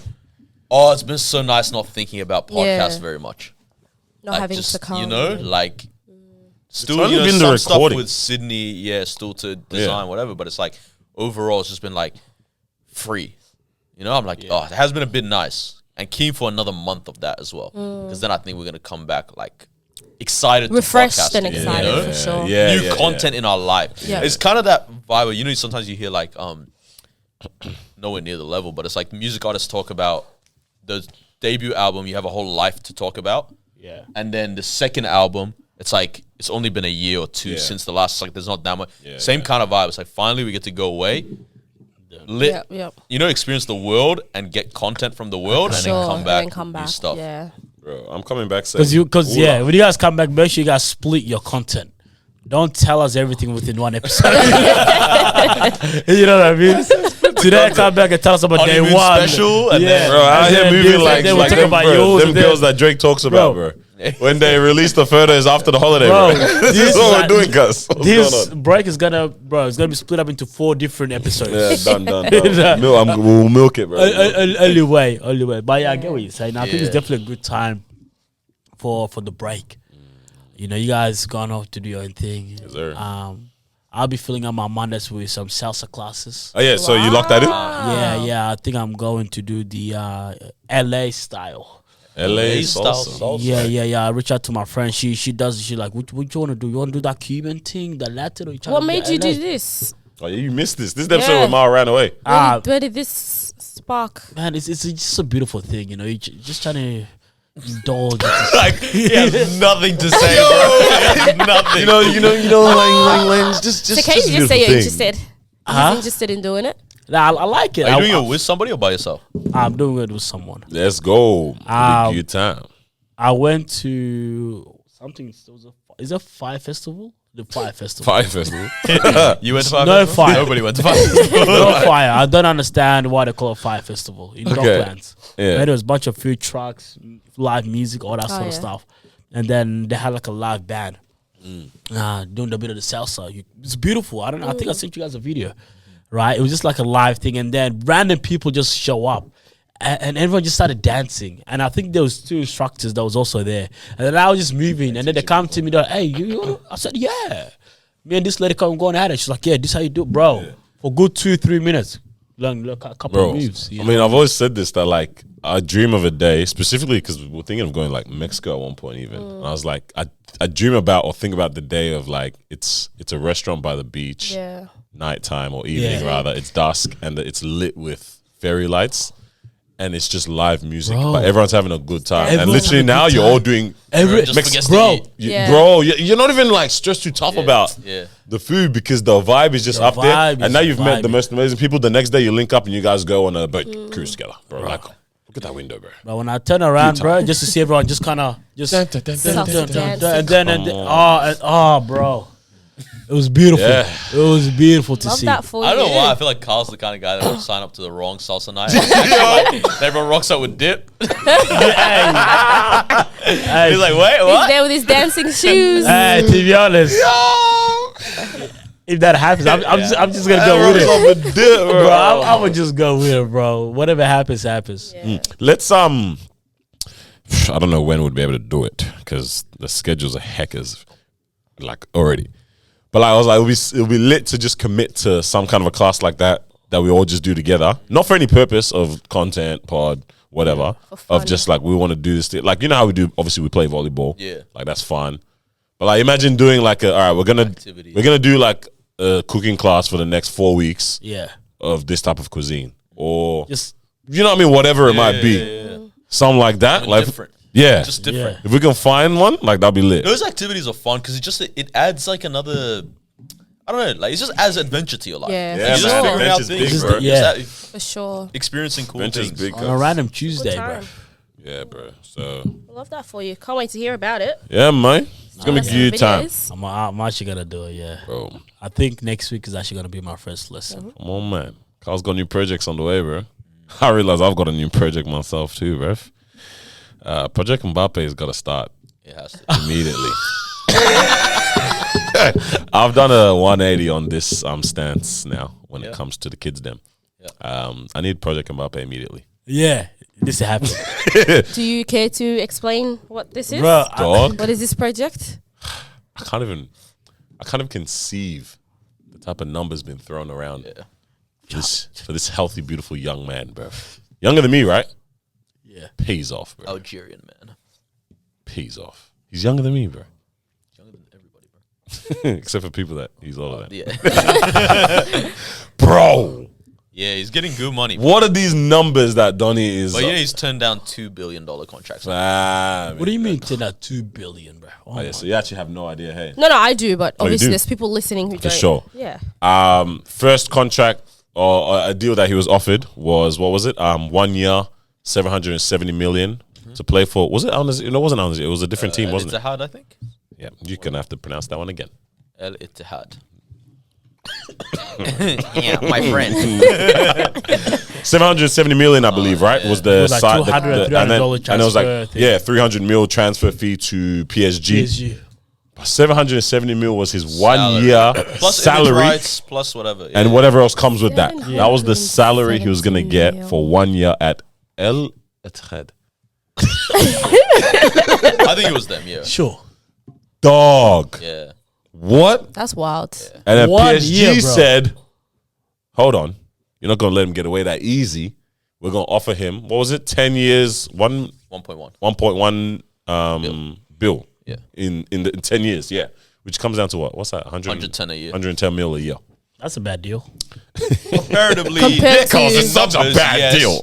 oh, it's been so nice not thinking about podcasts Yeah. very much. not Like, having just, to come. you know, like still only you know, been the some stuff recording. with Sydney, still to design, whatever. But it's like overall, it's just been like free. You know, I'm like, oh, it has been a bit nice and keen for another month of that as well. Because then I think we're gonna come back like excited, Refreshed to and podcast again, excited you know? for sure. Yeah, New yeah, content in our life. Yeah. It's kind of that vibe where, you know, sometimes you hear like nowhere near the level, but it's like music artists talk about the debut album, you have a whole life to talk about. Yeah. And then the second album, it's like it's only been a year or two since the last, like there's not that much. Same kind of vibe. It's like finally we get to go away, Yep. you know, experience the world and get content from the world and Sure. then come back, And then come back. new stuff. Yeah. Bro, I'm coming back. When When you guys come back, make sure you guys split your content. Don't tell us everything within one episode. You know what I mean? Today, come back and tell us about day Honeymoon one. special, and then- Bro, out And here then moving this, like, and then we'll like talk them, about bro, yours, them and then- girls that Drake talks about, bro. When they release the photos after the holiday, bro. Bro, This is what we're doing, cuz. What's This going on? break is gonna, it's gonna be split up into 4 different episodes. Yeah, done. We'll milk it, bro. Early way. But yeah, I get what you're saying. I think it's definitely a good time for the break. You know, you guys gone off to do your own thing. Yes, sir. I'll be filling up my Mondays with some salsa classes. Oh yeah, so you locked that in? Yeah. I think I'm going to do the LA style. LA style salsa. salsa. I reach out to my friend. She like, what you want to do? You want to do that Cuban thing, the Latin? Or you trying What to made do you LA? do this? Oh yeah, you missed this. This is the episode Yeah. where Marwa ran away. Where did this spark? Man, it's just a beautiful thing, you know. You just trying to indulge. Like he has nothing to say, bro. Nothing. Just So can you just say you're interested? Huh? You're interested in doing it? Nah, I like it. Are you doing it with somebody or by yourself? I'm doing it with someone. Let's go. Good time. I went to something. Is it Fire Festival? The Fire Festival. Fire festival. You went to Fire No Festival? fire. Nobody went to Fire Festival. No Fire. I don't understand why they call it Fire Festival in Okay. Docklands. Yeah. Where there was a bunch of food trucks, live music, all that sort of yeah. stuff. And then they had like a live band doing a bit of the salsa. It's beautiful. I don't know. I think I sent you guys a video. Right? It was just like a live thing. And then random people just show up. And everyone just started dancing. And I think there was 2 instructors that was also there. And then I was just moving. And then they come to me, they're like, hey, you? I said, yeah. Me and this lady come going at it. She's like, yeah, this how you do it, bro. Yeah. For good 2-3 minutes. Learn a couple Bro, of moves. I mean, I've always said this, that like I dream of a day, specifically because we're thinking of going like Mexico at one point even. And I was like, I dream about or think about the day of like it's a restaurant by the beach, Yeah. nighttime or evening rather. It's dusk and it's lit with fairy lights. And it's just live music, but everyone's having a good time. And Everyone's literally having a now good you're time. all doing Just Mex- forgets bro, to eat. Yeah. bro, you're not even like stressed too tough about Yeah. the food because the vibe is just The up there. vibe And is now you've met the vibing. most amazing people. The next day you link up and you guys go on a boat cruise together, bro. Like, look at that window, bro. But when I turn around, bro, just to see everyone just kind of just Salsa dancing. and then bro, it was beautiful. Yeah. It was beautiful to Love see. that for I you. don't know why. I feel like Carl's the kind of guy that would sign up to the wrong salsa night. Like, everyone rocks up with dip. Hey, He's like, wait, He's what? there with his dancing shoes. hey, to be honest, if that happens, I'm just gonna go with it, bro. I'm gonna just go with it, bro. Whatever happens, happens. Yeah. Let's I don't know when we'd be able to do it because the schedules are heckers, like already. But like I was like, it'll be lit to just commit to some kind of a class like that we all just do together, not for any purpose of content, pod, whatever, of just like we want to do this thing. Like you know how we do. Obviously, we play volleyball. Yeah. like that's fun. But like imagine doing like all right, we're gonna do like a cooking class for the next 4 weeks Yeah, of this type of cuisine, or just you know what I mean, whatever it might be. something like that. Something Like, different. yeah, Just different. if we can find one, like that'd be lit. Those activities are fun because it adds like another. I don't know, like it just adds adventure to your life. Yeah, Yeah, for man, sure. figuring out adventure's things, big, bro. bro. Yeah. Just For sure. experiencing cool Adventure's things. big. On a random Tuesday, Good bro. time. Yeah, bro. So I love that for you. Can't wait to hear about it. yeah, man, it's gonna Nice give you time, videos. I'm actually gonna do it. Yeah, bro. I think next week is actually gonna be my first lesson. Come on, man. Carl's got new projects on the way, bro. I realize I've got a new project myself too, bro. Project Mbappe has got to start It has to. immediately. I've done a 180 on this stance now when it comes to the kids. Them, I need Project Mbappe immediately. Yeah, this happened, Do you care to explain what this is? bro. Dog, What is this project? I can't even conceive the type of numbers been thrown around for this healthy, beautiful young man, bro. Younger than me, right? Yeah, Pays off, bro. Algerian man. Pays off. He's younger than me, bro. Younger than everybody, bro. Except for people that he's older than. Yeah. Bro, Yeah, he's getting good money. what are these numbers that Donny is? But yeah, he's turned down $2 billion contracts. Man, what do you mean to that 2 billion, bro? Oh, Oh, yeah, so you actually have no idea, hey. No, I do, but you obviously do? there's people listening who For don't. sure. Yeah. First contract or a deal that he was offered was, what was it? 1 year, 770 million to play for. Was it Al Nassr? No, it wasn't Al Nassr. It was a different team, wasn't it? Ittihad, I think. Yeah, you're gonna have to pronounce that one again. El Ittihad. Yeah, my friend. 770 million, I believe, right? Was the was like side, $200 and then- $300 and it was like transfer thing. 300 mil transfer fee to PSG. PSG. 770 mil was his 1 Salary. year Plus image salary. rights, plus whatever. Yeah. And whatever else comes with that. That was the salary he was going to 770 get for 1 year at El Ittihad. I think it was them, yeah. Sure. Dog. Yeah. What? That's wild. And then 1 PSG year, bro. said, hold on. You're not going to let him get away that easy. We're going to offer him, what was it? 10 years, 1.1. 1.1 bill. Yeah. In 10 years, yeah. Which comes down to what? What's that? 110 a year. 110 mil a year. That's a bad deal. Comparatively, Compared to- It's such a numbers, bad yes. deal.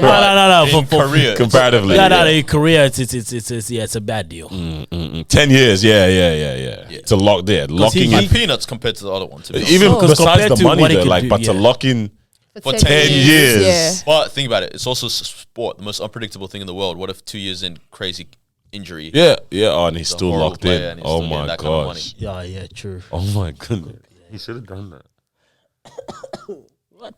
No. In Korea. Comparatively. No, in Korea, it's a bad deal. 10 years, yeah. To lock there. Locking Like in. peanuts compared to the other one, to be honest. Even Because besides compared the to money, what he though, could like, do, but to yeah. lock in For 10 years. Yeah. But think about it. It's also sport, the most unpredictable thing in the world. What if 2 years in crazy injury? Yeah. Oh, and he's a still horrible locked player in. and he's Oh still getting my that kind of money. gosh. Yeah, true. Oh my goodness. He should have done that.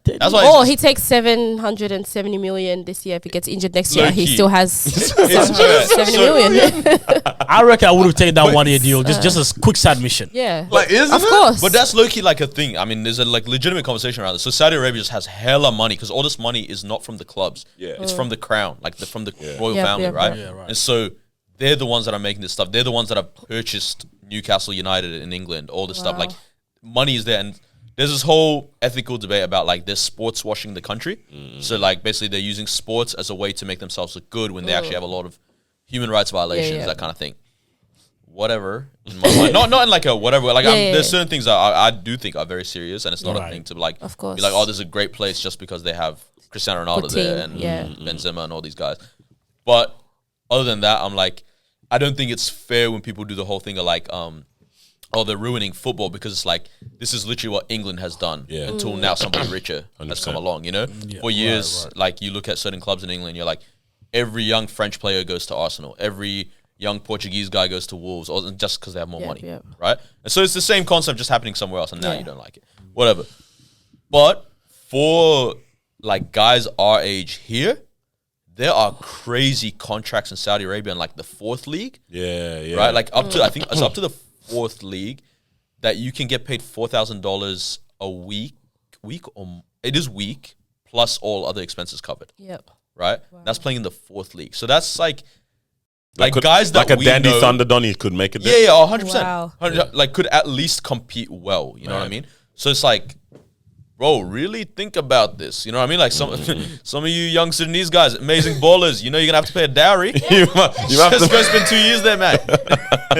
That's why Or he takes 770 million this year. If he gets injured next year, he Low-key. still has 770 million. I reckon I would have taken that 1 year deal. Just a quick side mission. Yeah. Like, isn't Of it? course. But that's low-key like a thing. I mean, there's a like legitimate conversation around this. So Saudi Arabia just has hella money because all this money is not from the clubs. Yeah. It's from the crown, like from the royal Yep, family, yep, right? yep. Yeah, right. And so they're the ones that are making this stuff. They're the ones that have purchased Newcastle United in England, all this stuff. Wow. Like money is there. And there's this whole ethical debate about like they're sports washing the country. So like basically they're using sports as a way to make themselves look good when they actually have a lot of human rights violations, yeah. that kind of thing. Whatever. In my mind. Not in like a whatever. Like Yeah. there's certain things that I do think are very serious, and it's not a Right. thing to like Of course. be like, oh, this is a great place just because they have Cristiano Ronaldo Good there team, and yeah. Benzema and all these guys. But other than that, I'm like, I don't think it's fair when people do the whole thing of like, oh, they're ruining football because it's like this is literally what England has done Yeah. until now somebody richer has come 100%. along, you know? For years, like you look at certain clubs in England, you're like, every young French player goes to Arsenal, every young Portuguese guy goes to Wolves, or just because they have more Yeah, money, yeah. right? And so it's the same concept just happening somewhere else, and now Yeah. you don't like it. Whatever. But for like guys our age here, there are crazy contracts in Saudi Arabia in like the fourth league, Yeah. right? Like up to I think it's up to the fourth league that you can get paid $4,000 a week or it is week plus all other expenses covered, Yep. right? That's playing in the fourth league, so that's like could- guys that like a we Dandy know, Thunder Donny could make it there. yeah, 100%. Wow. 100%, like could at least compete well, you know what I Man. mean? So it's like, bro, really think about this. You know what I mean? Like some of you young Sudanese guys, amazing ballers, you know you're gonna have to pay a dowry. you have Just go to spend 2 years there, man.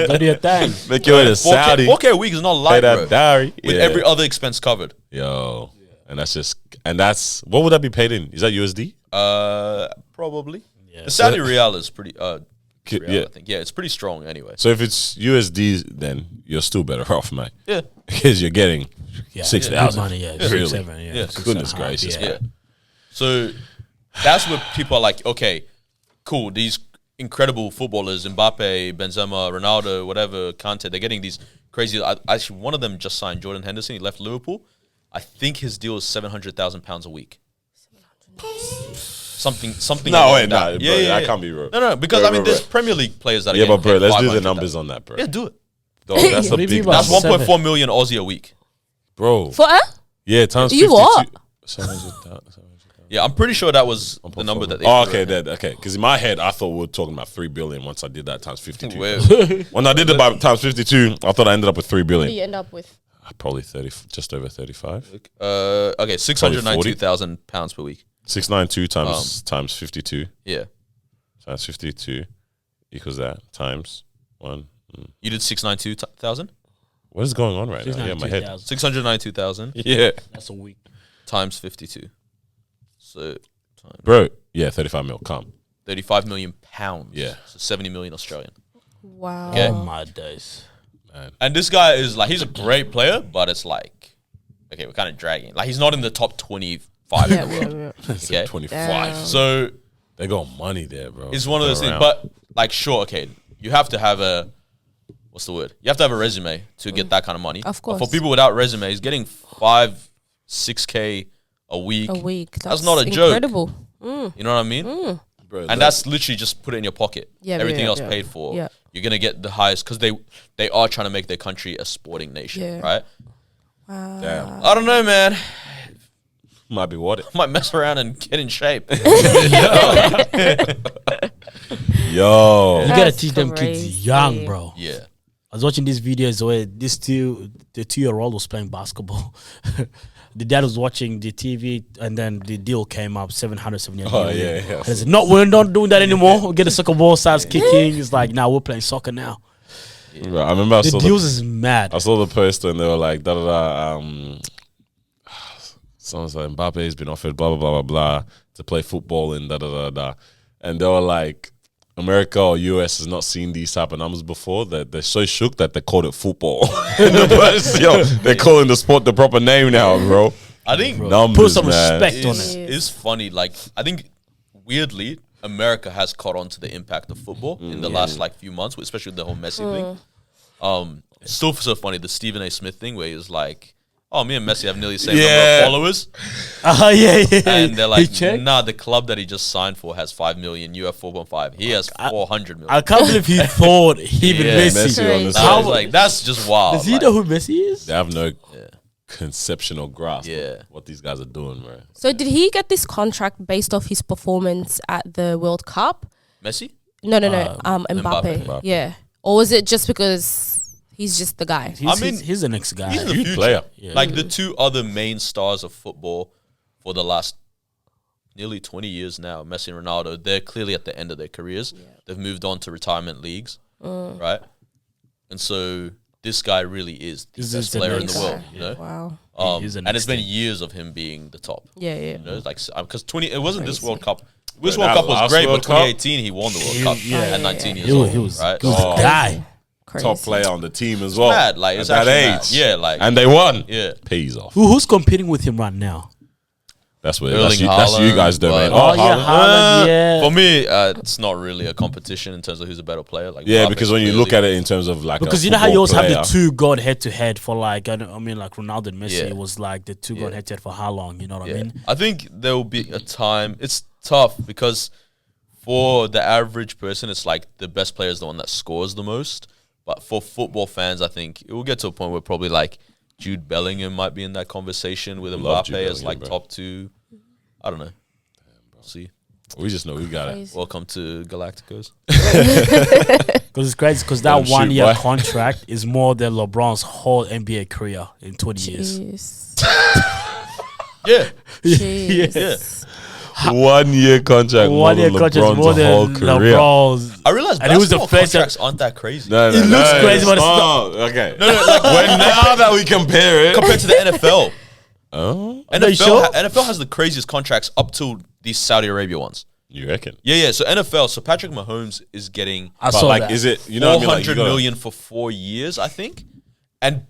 Go do your thing. make your way to 4K, Saudi. 4K a week is not Pay light, that bro. dowry. With Yeah. every other expense covered. And that's what would that be paid in? Is that USD? Probably. The Saudi Real is pretty. Yeah. I think it's pretty strong anyway. So if it's USD, then you're still better off, mate. Yeah, because you're getting 6,000 money. Yeah, Really? 7, Yeah. Goodness gracious, yeah. So that's where people are like, okay, cool. These incredible footballers, Mbappe, Benzema, Ronaldo, whatever, Kante, they're getting these crazy. Actually, one of them just signed, Jordan Henderson. He left Liverpool. I think his deal is £700,000 a week. Something. No, like wait, that. no, bro, that can't be real. No, because Bro, I mean, bro, there's bro. Premier League players that are Yeah, getting but bro, paid let's do the 500,000. numbers on that, bro. Yeah, do it. Dog, that's a What do you big mean by That's number. 1.4 million Aussie a week. Bro. For Yeah, times You 52. what? 700,000. Yeah, I'm pretty sure that was the number that they. Oh, threw okay, at him. okay. Because in my head, I thought we were talking about 3 billion once I did that times 52. Wait. When I did it by times 52, I thought I ended up with 3 what billion. do you end up with? Probably 30, just over 35. Okay, £692,000 per week. 692 times 52 Yeah, times 52 equals that times 1. you did 692,000. What is going on right now? Yeah, my head. 692,000. 692,000 Yeah. That's a week. times 52. So times Bro, yeah, 35 mil. Calm. 35 million pounds. Yeah. So 70 million Australian. Wow. Okay. Oh my days. And this guy is like, he's a great player, but it's like, okay, we're kind of dragging. Like, he's not in the top 25 Yeah, in the world. yeah. Okay. 25. Damn. So They got money there, bro. it's one of those things. Around. But like, sure, okay, you have to have a, what's the word? You have to have a resume to get that kind of money. Of But course. for people without resumes, getting 5-6K a week. A week. That's not a joke. Incredible. You know what I mean? Bro, And that's literally just put it in your pocket. Yeah, Everything yeah, else yeah. paid for. Yeah. You're gonna get the highest because they are trying to make their country a sporting nation, Yeah. right? Wow. damn. I don't know, man. Might be what it. Might mess around and get in shape. Yo. You gotta That's teach them crazy. kids young, bro. Yeah. I was watching these videos where the 2-year-old was playing basketball. The dad was watching the TV, and then the deal came up, 770 Oh, million. yeah, yeah. And they said, no, we're not doing that anymore. We'll get a soccer ball, starts kicking. It's like, now we're playing soccer now. Bro, I remember I The saw deals is mad. I saw the poster and they were like, someone's like, Mbappe has been offered blah, blah, blah, blah, blah, to play football in da. And they were like, America or US has not seen these type of numbers before. That they're so shook that they called it football. In the post, yo, they're calling the sport the proper name now, bro. I think Numbers, Put some man. respect on it's, it. it's funny. Like, I think weirdly, America has caught on to the impact of football in the last like few months, especially with the whole Messi thing. It's still so funny, the Stephen A. Smith thing where he was like, oh, me and Messi have nearly the same number Yeah. of followers. Yeah. And they're like, He checked. nah, the club that he just signed for has 5 million. You have 4.5. He has 400 million. I can't believe he thought him and Yeah, Messi. Messi on the Crazy. I side. was like, that's just wild. Does he like, know who Messi is? They have no conceptual grasp Yeah. of what these guys are doing, bro. So did he get this contract based off his performance at the World Cup? Messi? No. Mbappe. Mbappe. Yeah. Or was it just because he's just the guy? He's the next guy. He's the Huge future. player. Yeah. Like the two other main stars of football for the last nearly 20 years now, Messi and Ronaldo, they're clearly at the end of their careers. They've moved on to retirement leagues, right? And so this guy really is the This best is the player in next the world, guy. you know? Wow. He's the And it's next been thing. years of him being the top. Yeah. You know, like because it wasn't this Crazy. World Cup. This Wait, World that Cup was last great, World but Cup? 2018 he won the World Cup yeah. at 19 years He old, was right? a guy. Crazy. Top player on the team as well. Mad, like, at it's that actually age. mad. Yeah, like- and they won. Yeah. Pays off. Who's competing with him right now? That's what Erling that's you guys Haaland, domain. but- Oh, yeah, Haaland. Haaland, yeah. For me, it's not really a competition in terms of who's a better player. Like Yeah, Mbappe's because when you look at it in terms of like Because a you know how you always football have the player, two gone head to head for like, I mean, like Ronaldo and Messi Yeah. was like the two gone head to head for how long? You know what I Yeah. mean? I think there will be a time. It's tough because for the average person, it's like the best player is the one that scores the most. But for football fans, I think it will get to a point where probably like Jude Bellingham might be in that conversation with Love Mbappe Jude as Bellingham, like bro. top two. I don't know. See, we just know we got it. Crazy. welcome to Galacticos. Because it's crazy because Let him that shoot, 1 year boy. contract is more than LeBron's whole NBA career in 20 years. Jeez. Yeah, Jeez. 1 year contract. 1 year contract is more than whole career. LeBron's. I realized And it was the basketball first- contracts aren't that crazy No, It looks crazy, but it's not. Okay. No, like When now that we compare it, compared to the NFL. oh, Are you sure? NFL has the craziest contracts up to these Saudi Arabia ones. You reckon? Yeah. So NFL. So Patrick Mahomes is getting I But saw like, that. is it? You know what I mean? Like, 400 million for 4 years, I think.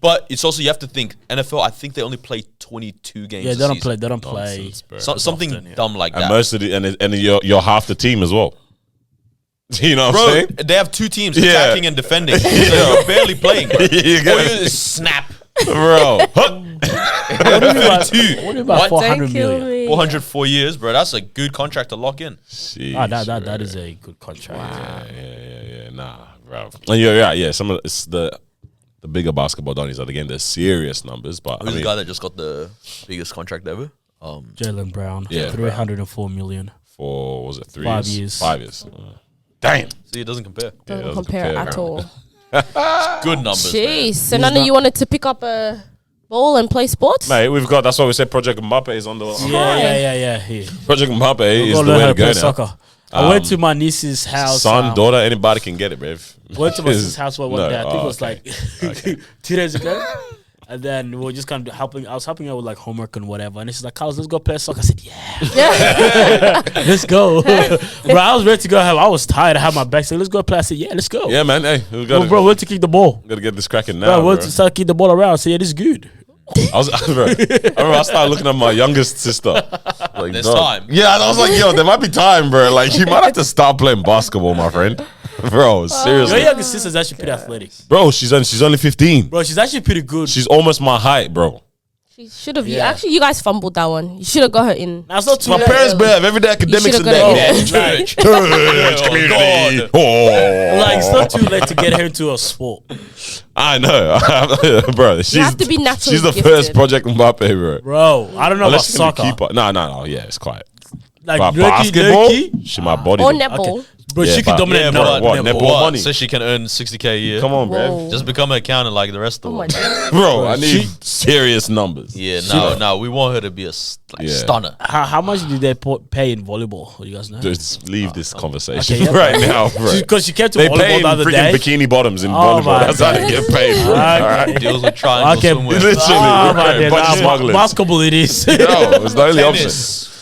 But it's also you have to think NFL. I think they only play 22 games. Yeah, a they don't season. play. They don't play. Nonsense, bro. Something often, yeah. dumb like And that. most of the and you're half the team as well. You know what I'm Bro, saying? they have two teams Yeah. attacking and defending. So you're barely playing. Bro. You All get you it? is snap. Bro. What do you mean by, 32. what do you mean by What? 400 Don't kill million? me. 404 years, bro. That's a good contract to lock in. Jeez, That bro. is a good contract. Yeah. Nah, bro. And you're right. Yeah, some of it's the bigger basketball donnies are again the serious numbers, but Who's I mean, the guy that just got the biggest contract ever? Jalen Brown, Yeah, 304 million. for was it 3 5 years? years. 5 years. Damn. See, it doesn't compare. Doesn't doesn't compare compare, at bro. all. Good numbers. Man. Jeez. So none of you wanted to pick up a ball and play sports? Mate, we've got. That's why we said Project Mbappe is on the. Yeah. Project Mbappe is Go the learn way how to to play go now. soccer. I went to my niece's house. Son, daughter, anybody can get it, bruv. Went to my sister's house one No, day. I think it was okay. like 2 days ago. And then we were just kind of helping. I was helping her with like homework and whatever. And she's like, "Carlos, let's go play soccer." I said, "Yeah, let's go." Bro, I was ready to go home. I was tired. I had my back. So let's go play. I said, "Yeah, let's go." Yeah, man. Hey, we Bro, gotta, bro, we went to kick the ball. gotta get this cracking now, Bro, we bro. went to start kicking the ball around. I said, "Yeah, this is good." I remember I started looking at my youngest sister. Like, There's dog. time. Yeah, and I was like, yo, there might be time, bro. Like, you might have to start playing basketball, my friend. Bro, Your seriously. younger sister's actually pretty athletic. Bro, she's only 15. Bro, she's actually pretty good. She's almost my height, bro. She should have. Yeah. Actually, you guys fumbled that one. You should have got her in. Now, it's not too My late. parents, bro, have everyday academics should've in got there. it. bro. Church. Church, Oh, community. God. Oh. Like, it's not too late to get her into a sport. I know. Bro, she's, have to be naturally she's the gifted. first Project Mbappe, bro. Bro, I don't know Unless she's about gonna soccer. keep No, yeah, it's quiet. Like, But low-key, basketball, low-key, she my body. Or though. netball. bro, Yeah, she but- could dominate Yeah, netball. but what, netball money? So she can earn 60K a year. Come on, bro. Whoa. Just become an accountant like the rest of Oh them. my god. Bro, I need she- serious numbers. Yeah, no, we want her to be a Yeah. stunner. How much did they pay in volleyball? You guys know? Just leave this conversation Okay, yeah. right now, bro. Because she came to They volleyball pay in the other freaking day. bikini bottoms in Oh volleyball. my That's how they get paid, bro. Okay. Alright? Deals with triangle Okay, swimwear. Literally, Ah, bro. man, Bunch of nah, smugglers. basketball it is. No, it's the only option. Tennis.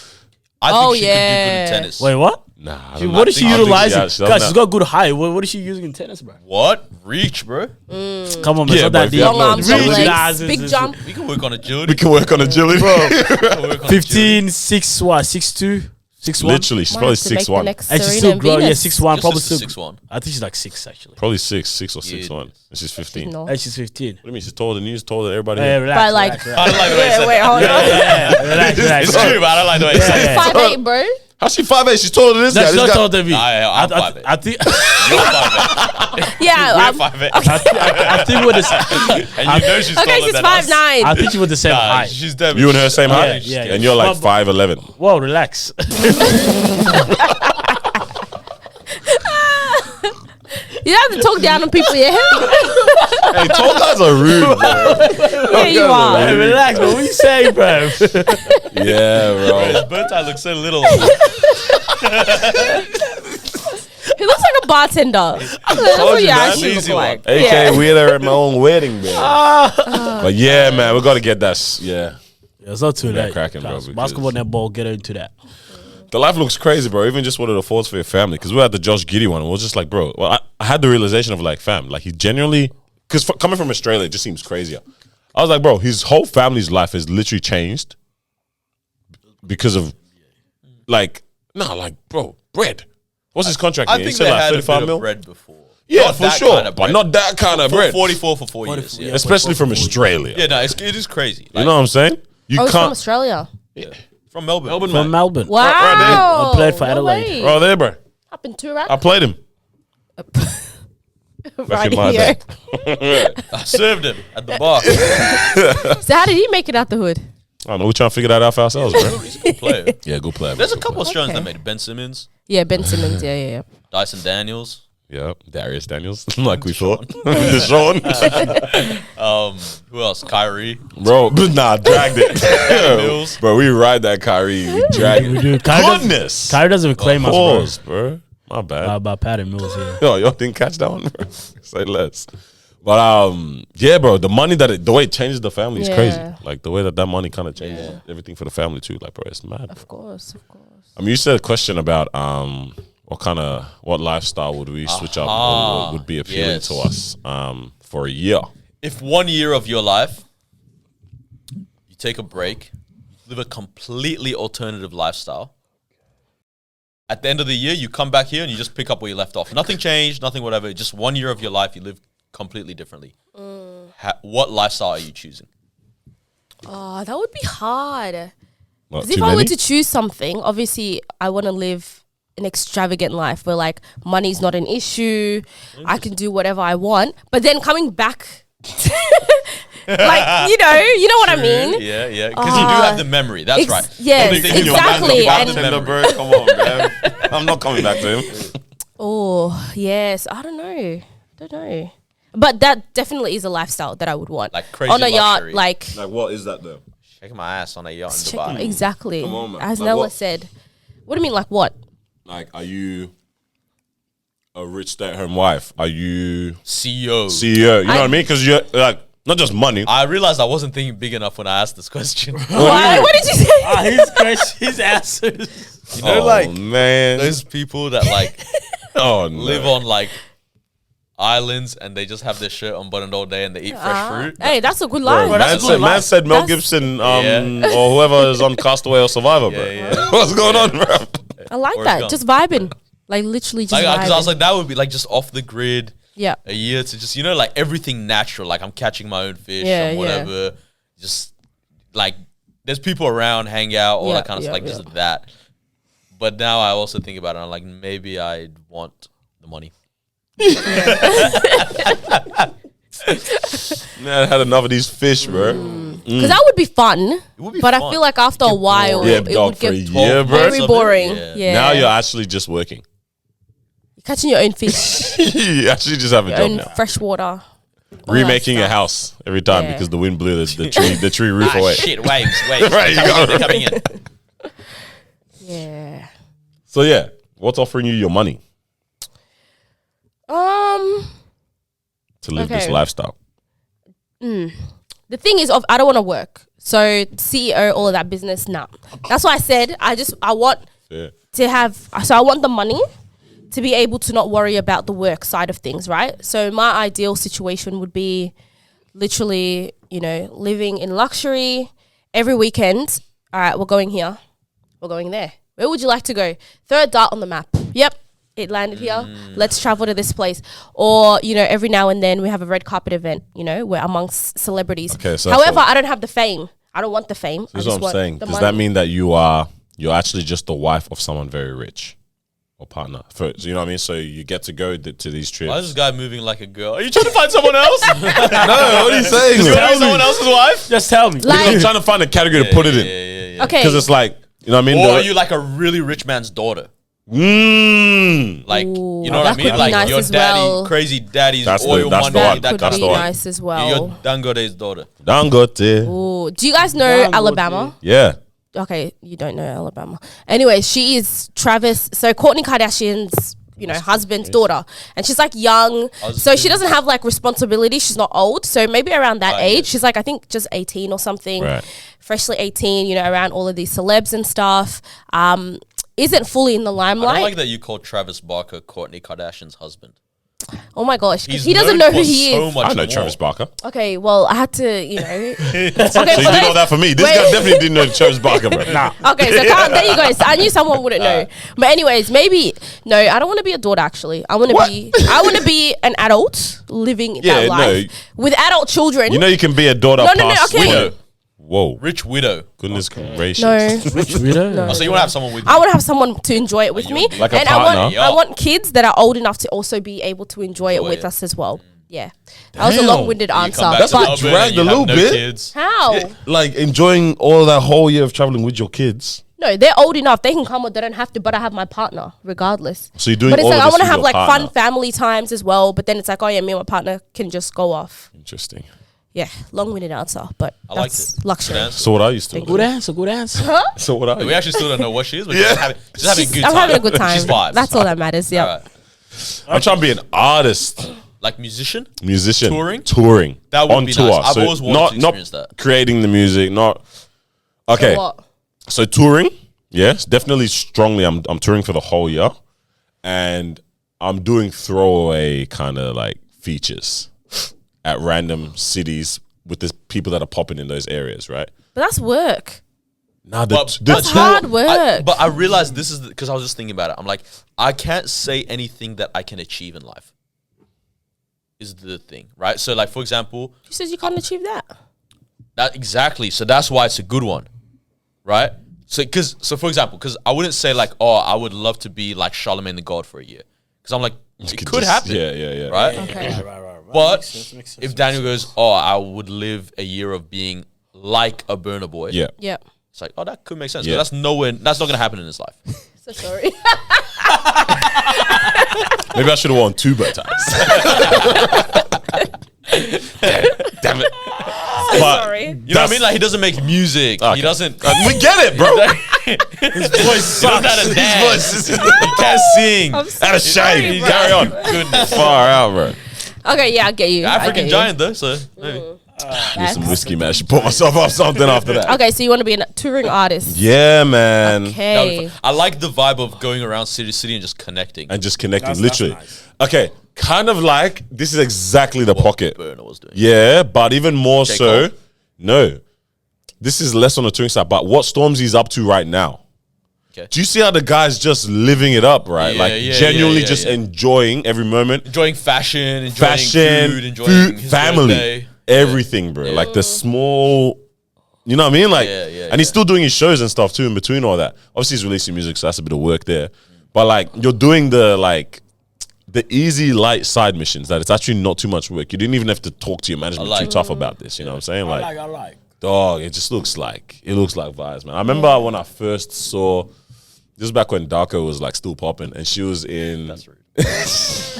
I think Oh, she yeah. could do good in tennis. Wait, what? Nah, I She, don't what know. is she I don't think utilizing? she doesn't Guys, she's have- got good height. What is she using in tennis, bro? What? Reach, bro. Come on, man. Yeah, It's not but that if you deep. have Long no arms, long agility- legs, big jump. We can work on We agility. can work on agility. We can work on agility. 15, 6, what? 6'2", 6'1"? Literally, she's Might probably have to make the 6'1". next And she's Serena still and growing. Yeah, Venus. 6'1", Your probably sister's still. 6'1". I think she's like 6, actually. Probably 6 or Yeah. 6'1". And she's 15. No. And she's 15. What do you mean? She's taller than you? She's taller than everybody Hey, here? relax, But like, relax, relax. I don't like the way you said wait, that. hold on. Yeah, relax, relax. It's true, but I don't like the way you said Yeah. 5'8", bro. How's she 5'8"? She's taller than this No, guy. she's This not guy. taller than me. I'm 5'8". I think You're 5'8". Yeah. We're um, 5'8". I think we're the And you know she's okay, taller she's than us. 5'9". I think she was the same Nah, height. she's dead. You and her same height? yeah, And you're like But- 5'11". Whoa, relax. You have to talk down on people, yeah? Hey, tall guys are rude, bro. Yeah, you Hey, are. relax, bro. What you saying, bro? Yeah, bro. His bow tie looks so little. He looks like a bartender. That's what you you, man. actually look Easy like. AK Yeah. weirder at my own wedding, bro. But yeah, man, we got to get that. Yeah. It's not too Yeah, late. cracking, bro, Guys, because- basketball, netball, get into that. The life looks crazy, bro. Even just what it affords for your family. Because we had the Josh Giddey one. And we was just like, bro, well, I had the realization of like, fam, like he genuinely, because coming from Australia, it just seems crazier. I was like, bro, his whole family's life has literally changed because of like, bro, bread. What's his contract? I He think said they like had a 35 bit mil? of bread before. Yeah, Not for that sure. kind of But bread. not that kind of bread. 44 for 4 years. Yeah. Especially from Australia. Yeah, no, it is crazy. You know what I'm saying? You Oh, he's from can't. Australia. From Melbourne. Melbourne, From man. Melbourne. Wow. I played for No Adelaide. way. Bro, there, bro. Up in Turak. I played him. Right in my here. day. I served him at the bar. So how did he make it out the hood? I don't know. We're trying to figure that out for ourselves, bro. He's a good player. Yeah, good player. There's a good couple player. Australians Okay. that made it. Ben Simmons, Yeah, Ben Simmons. Yeah. Dyson Daniels. Yeah, Darius Daniels, like we thought. Deshaun. Who else? Kyrie. Bro, nah, dragged it. Mills. Bro, we ride that Kyrie. We dragged it. Dude, Kyrie Goodness. Kyrie doesn't even claim us, Pause, bro. My bad. bro. About Patty Mills here. Yo, y'all didn't catch that one, bro? Say less. But yeah, bro, the money the way it changes the family is crazy. Yeah. Like the way that money kind of changes everything for the family too. Like, bro, it's mad. Of course. I mean, you said a question about what lifestyle would we switch up or what would be appealing to us for a year. If 1 year of your life, you take a break, live a completely alternative lifestyle. At the end of the year, you come back here and you just pick up where you left off. Nothing changed, nothing whatever. Just 1 year of your life, you live completely differently. What lifestyle are you choosing? Oh, that would be hard. What, Because if I were to choose something, obviously I want to live an extravagant life where like money's not an issue. I can do whatever I want. But then coming back, like you know what I mean. Yeah. Because you do have the memory. That's right. Yes, exactly. And come on, man. I'm not coming back to him. Oh yes, I don't know. But that definitely is a lifestyle that I would want. Like crazy on a luxury. yacht, like what is that though? Shaking my ass on a yacht in Dubai. exactly. Come on, man. As Like Nella what? said. What do you mean, like what? Like, are you a rich stay-at-home wife? Are you CEO. CEO? You know what I mean? Because you're like not just money. I realized I wasn't thinking big enough when I asked this question. What did you say? His answers. You know, like man, those people that like oh no. live on like islands and they just have their shirt unbuttoned all day and they eat fresh fruit. Hey, that's a good Bro, life. Bro, that's man, a good man life. said Mel That's- Gibson or whoever is on Castaway or Survivor, bro. Yeah. What's going on, bro? I like Forrest that. Gump. Just vibing. Like literally just Because vibing. I was like, that would be like just off the grid. yeah. A year to just, you know, like everything natural. Like I'm catching my own fish Yeah, and whatever. Just like there's people around, hang out, all that kind of stuff. Like just that. But now I also think about it. I'm like, maybe I'd want the money. Man, I had enough of these fish, bro. Because that would be fun. would be but I fun. feel like after a while, Yeah, it dog, would for a get year, bro. very boring. Yeah. Yeah. Now you're actually just working. catching your own fish, You actually just have a your job own now. fresh water. Remaking a house every time Yeah. because the wind blew the tree roof away. Shit, waves. Right, you got They're it. coming in. Yeah. So yeah, what's offering you your money to live this Okay. lifestyle? The thing is, I don't want to work. So CEO, all of that business, nah. That's why I said I want Yeah. to have. So I want the money to be able to not worry about the work side of things, right? So my ideal situation would be literally, living in luxury every weekend. All right, we're going here. We're going there. Where would you like to go? Throw a dart on the map. Yep. It landed here. Let's travel to this place. Or, every now and then we have a red carpet event, we're amongst celebrities. Okay, so however, I don't have the fame. I don't want the fame. I That's just what I'm want saying. the Does money. that mean that you're actually just the wife of someone very rich or partner? So you know what I mean? So you get to go to these trips. Why is this guy moving like a girl? Are you trying to find someone else? No, what are you saying? You want to be someone else's wife? Just tell me. Like- I'm trying to find a category to put it in Yeah. Okay. because it's like you know what I mean. Or are you like a really rich man's daughter? Like, Ooh, you know what I that mean? could be Like nice your as daddy, well. crazy daddy's That's the- oil that's the money. one. That Could That's be the one. nice as You're well. Dangote's daughter. Dangote? Ooh. Do you guys know Dangote. Alabama? Yeah. Okay, you don't know Alabama. Anyway, she is Kourtney Kardashian's, husband's daughter. And she's like young. So she doesn't have like responsibility. She's not old. So maybe around that age, she's like, I think just 18 or something. Right. Freshly 18, around all of these celebs and stuff. Isn't fully in the I limelight. don't like that you call Travis Barker Kourtney Kardashian's husband. Oh my gosh. He's He doesn't known know who for he so is. much I know more. Travis Barker. Okay, well, I had to, Okay, So you did all that for me. This Wait. guy definitely didn't know Travis Barker, bro. Nah. Okay, so there you go. So I knew someone wouldn't know. But anyways, maybe no, I don't want to be a daughter actually. I want to be an adult living Yeah, that life with adult children. You know you can be a daughter No, past okay. widow. Whoa. Rich widow. Goodness gracious. no. Rich widow. Oh, so you want to have someone with you? I want to have someone to enjoy it with me. Like a and partner. I want kids that are old enough to also be able to enjoy it with it. us as well. Yeah. That was a Damn. long-winded You answer. come back That's to like Melbourne dragged and you a have little no bit. kids. How? Like enjoying all that whole year of traveling with your kids. No, they're old enough. They can come or they don't have to, but I have my partner regardless. So you're doing But it's all like of I this want to with have your like partner. fun family times as well. But then it's like, oh yeah, me and my partner can just go off. Interesting. Yeah, long-winded answer, but I liked that's it. luxury. Good answer. So what are you still Good doing? answer. Good answer. So what are We you? actually still don't know what she is, but Yeah. she's having a good time. I'm having a good time. She's vibes. That's all that matters. Yeah. All right. I'm trying to be an artist. Like musician? Touring. That would on be tour. nice. I've So always wanted to experience that. Creating the music, not... Okay. So what? So touring, yes, definitely strongly. I'm touring for the whole year. And I'm doing throwaway kind of like features at random cities with the people that are popping in those areas, right? But that's work. Nah, That's hard work. But I realized this is because I was just thinking about it. I'm like, I can't say anything that I can achieve in life. Is the thing, right? So, like for example, Who says you can't achieve that? that exactly. So that's why it's a good one, right? So for example, because I wouldn't say like, oh, I would love to be like Charlemagne the God for a year, because I'm like, it could happen, Yeah. right? Okay. Right. But Makes sense. if Daniel goes, oh, I would live a year of being like a Burna Boy, Yeah. Yeah. it's like, oh, that could make sense. Yeah. But that's not gonna happen in his life. So sorry. Maybe I should have worn 2 bow ties. Damn it. But Sorry. You know what I mean? Like he doesn't make music. Okay. He doesn't. we get it, bro. His voice sucks. His voice is He can't sing. I'm so out of sorry, shame. bro. Carry on. Goodness. Far out, bro. Okay, yeah, I get you. I African get you. giant though. So maybe. Need some whiskey, man. I should put myself up something after that. Okay, so you want to be a touring artist? Yeah, man. That would be Okay. fun. I like the vibe of going around city to city and just connecting. And just connecting, That's literally. nice. Okay, kind of like this is exactly the pocket. Burner was doing. Yeah, but even more J. so, Cole? no. This is less on the touring side, but what Stormzy's up to right now? Okay. Do you see how the guy's just living it up, right? Yeah, like yeah, genuinely yeah, just yeah. enjoying every moment. Enjoying fashion, enjoying food, enjoying food, his family, birthday. everything, bro. Like the small, you know what I mean? Like, and he's still doing his shows and stuff too in between all that. Obviously, he's releasing music, so that's a bit of work there. But like, you're doing the easy, light side missions that it's actually not too much work. You didn't even have to talk to your management too tough about this. You know what I'm saying? I like. Dog, it just looks like vibes, man. I remember when I first saw this was back when Darko was like still popping, and she was in. That's rude.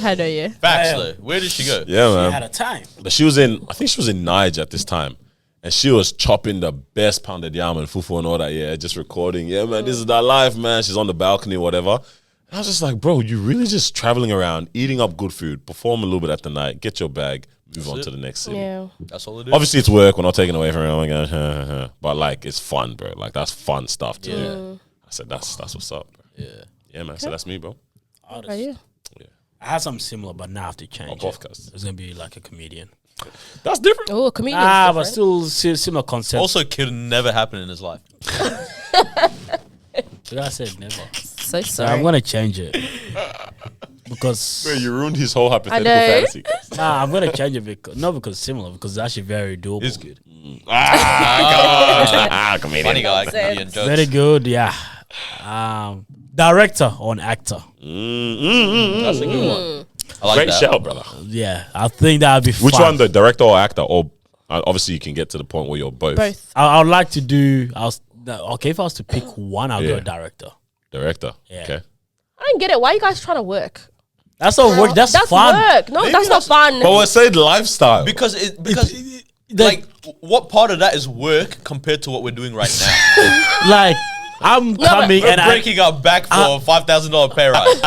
I know you. Facts though. Where did she go? Yeah, man. Had a time. But she was in, I think she was in Niger at this time. And she was chopping the best pounded yam and fufu and all that, yeah, just recording. Yeah, man, this is that life, man. She's on the balcony, whatever. And I was just like, bro, you really just traveling around, eating up good food, perform a little bit at the night, get your bag, move on to the next city. Yeah. That's all it is. Obviously, it's work. We're not taking away from it. Oh my gosh, but like, it's fun, bro. Like, that's fun stuff too. Yeah. I said, that's what's up, bro. Yeah, man. So that's me, bro. Are you? I had something similar, but now I have to change. Off cast. It's gonna be like a comedian. That's different. Oh, a comedian. But still similar concept. Also, could never happen in his life. Like I said never. So So sorry. I'm gonna change it because Bro, you ruined his whole hypothetical know. fantasy. I'm gonna change it because not because it's similar, because it's actually very doable. It's good. Comedian. Funny guy, Makes comedian jokes. Very good, yeah. Director on actor. That's a good one. I like Great that. shout, brother. Yeah, I think that would be Which fun. one, the director or actor? Or obviously, you can get to the point where you're both. Both. I would like to do. Okay, if I was to pick one, I'll Yeah. go director. Director. Yeah. Okay. I don't get it. Why are you guys trying to work? That's not work. That's fun. work. No, that's not fun. But we're saying lifestyle. Because like what part of that is work compared to what we're doing right now? Like I'm coming We're and breaking our back for $5,000 pay rise.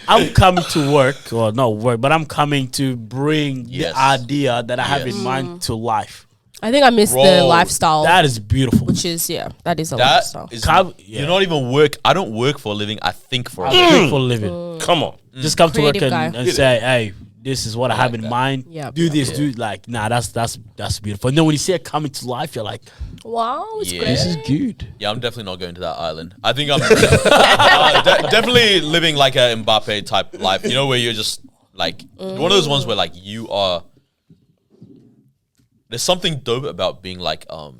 I'm coming to work, or not work, but I'm coming to bring Yes. the idea that I have Yes. in mind to life. I think I miss the Bro, lifestyle, That is beautiful. which is that is a That lifestyle. is, Yeah. you're not even work. I don't work for a living. I think for a I living. think for a living. Come on. Just come to work Creative and, guy. and say, hey, this is what I have in mind. Yeah. Do this, do like, nah, that's beautiful. And then when you see it coming to life, you're like, Wow, it's Yeah. great. this is good. Yeah, I'm definitely not going to that island. I think I'm definitely living like a Mbappe type life. You know, where you're just like one of those ones where like you are. There's something dope about being like a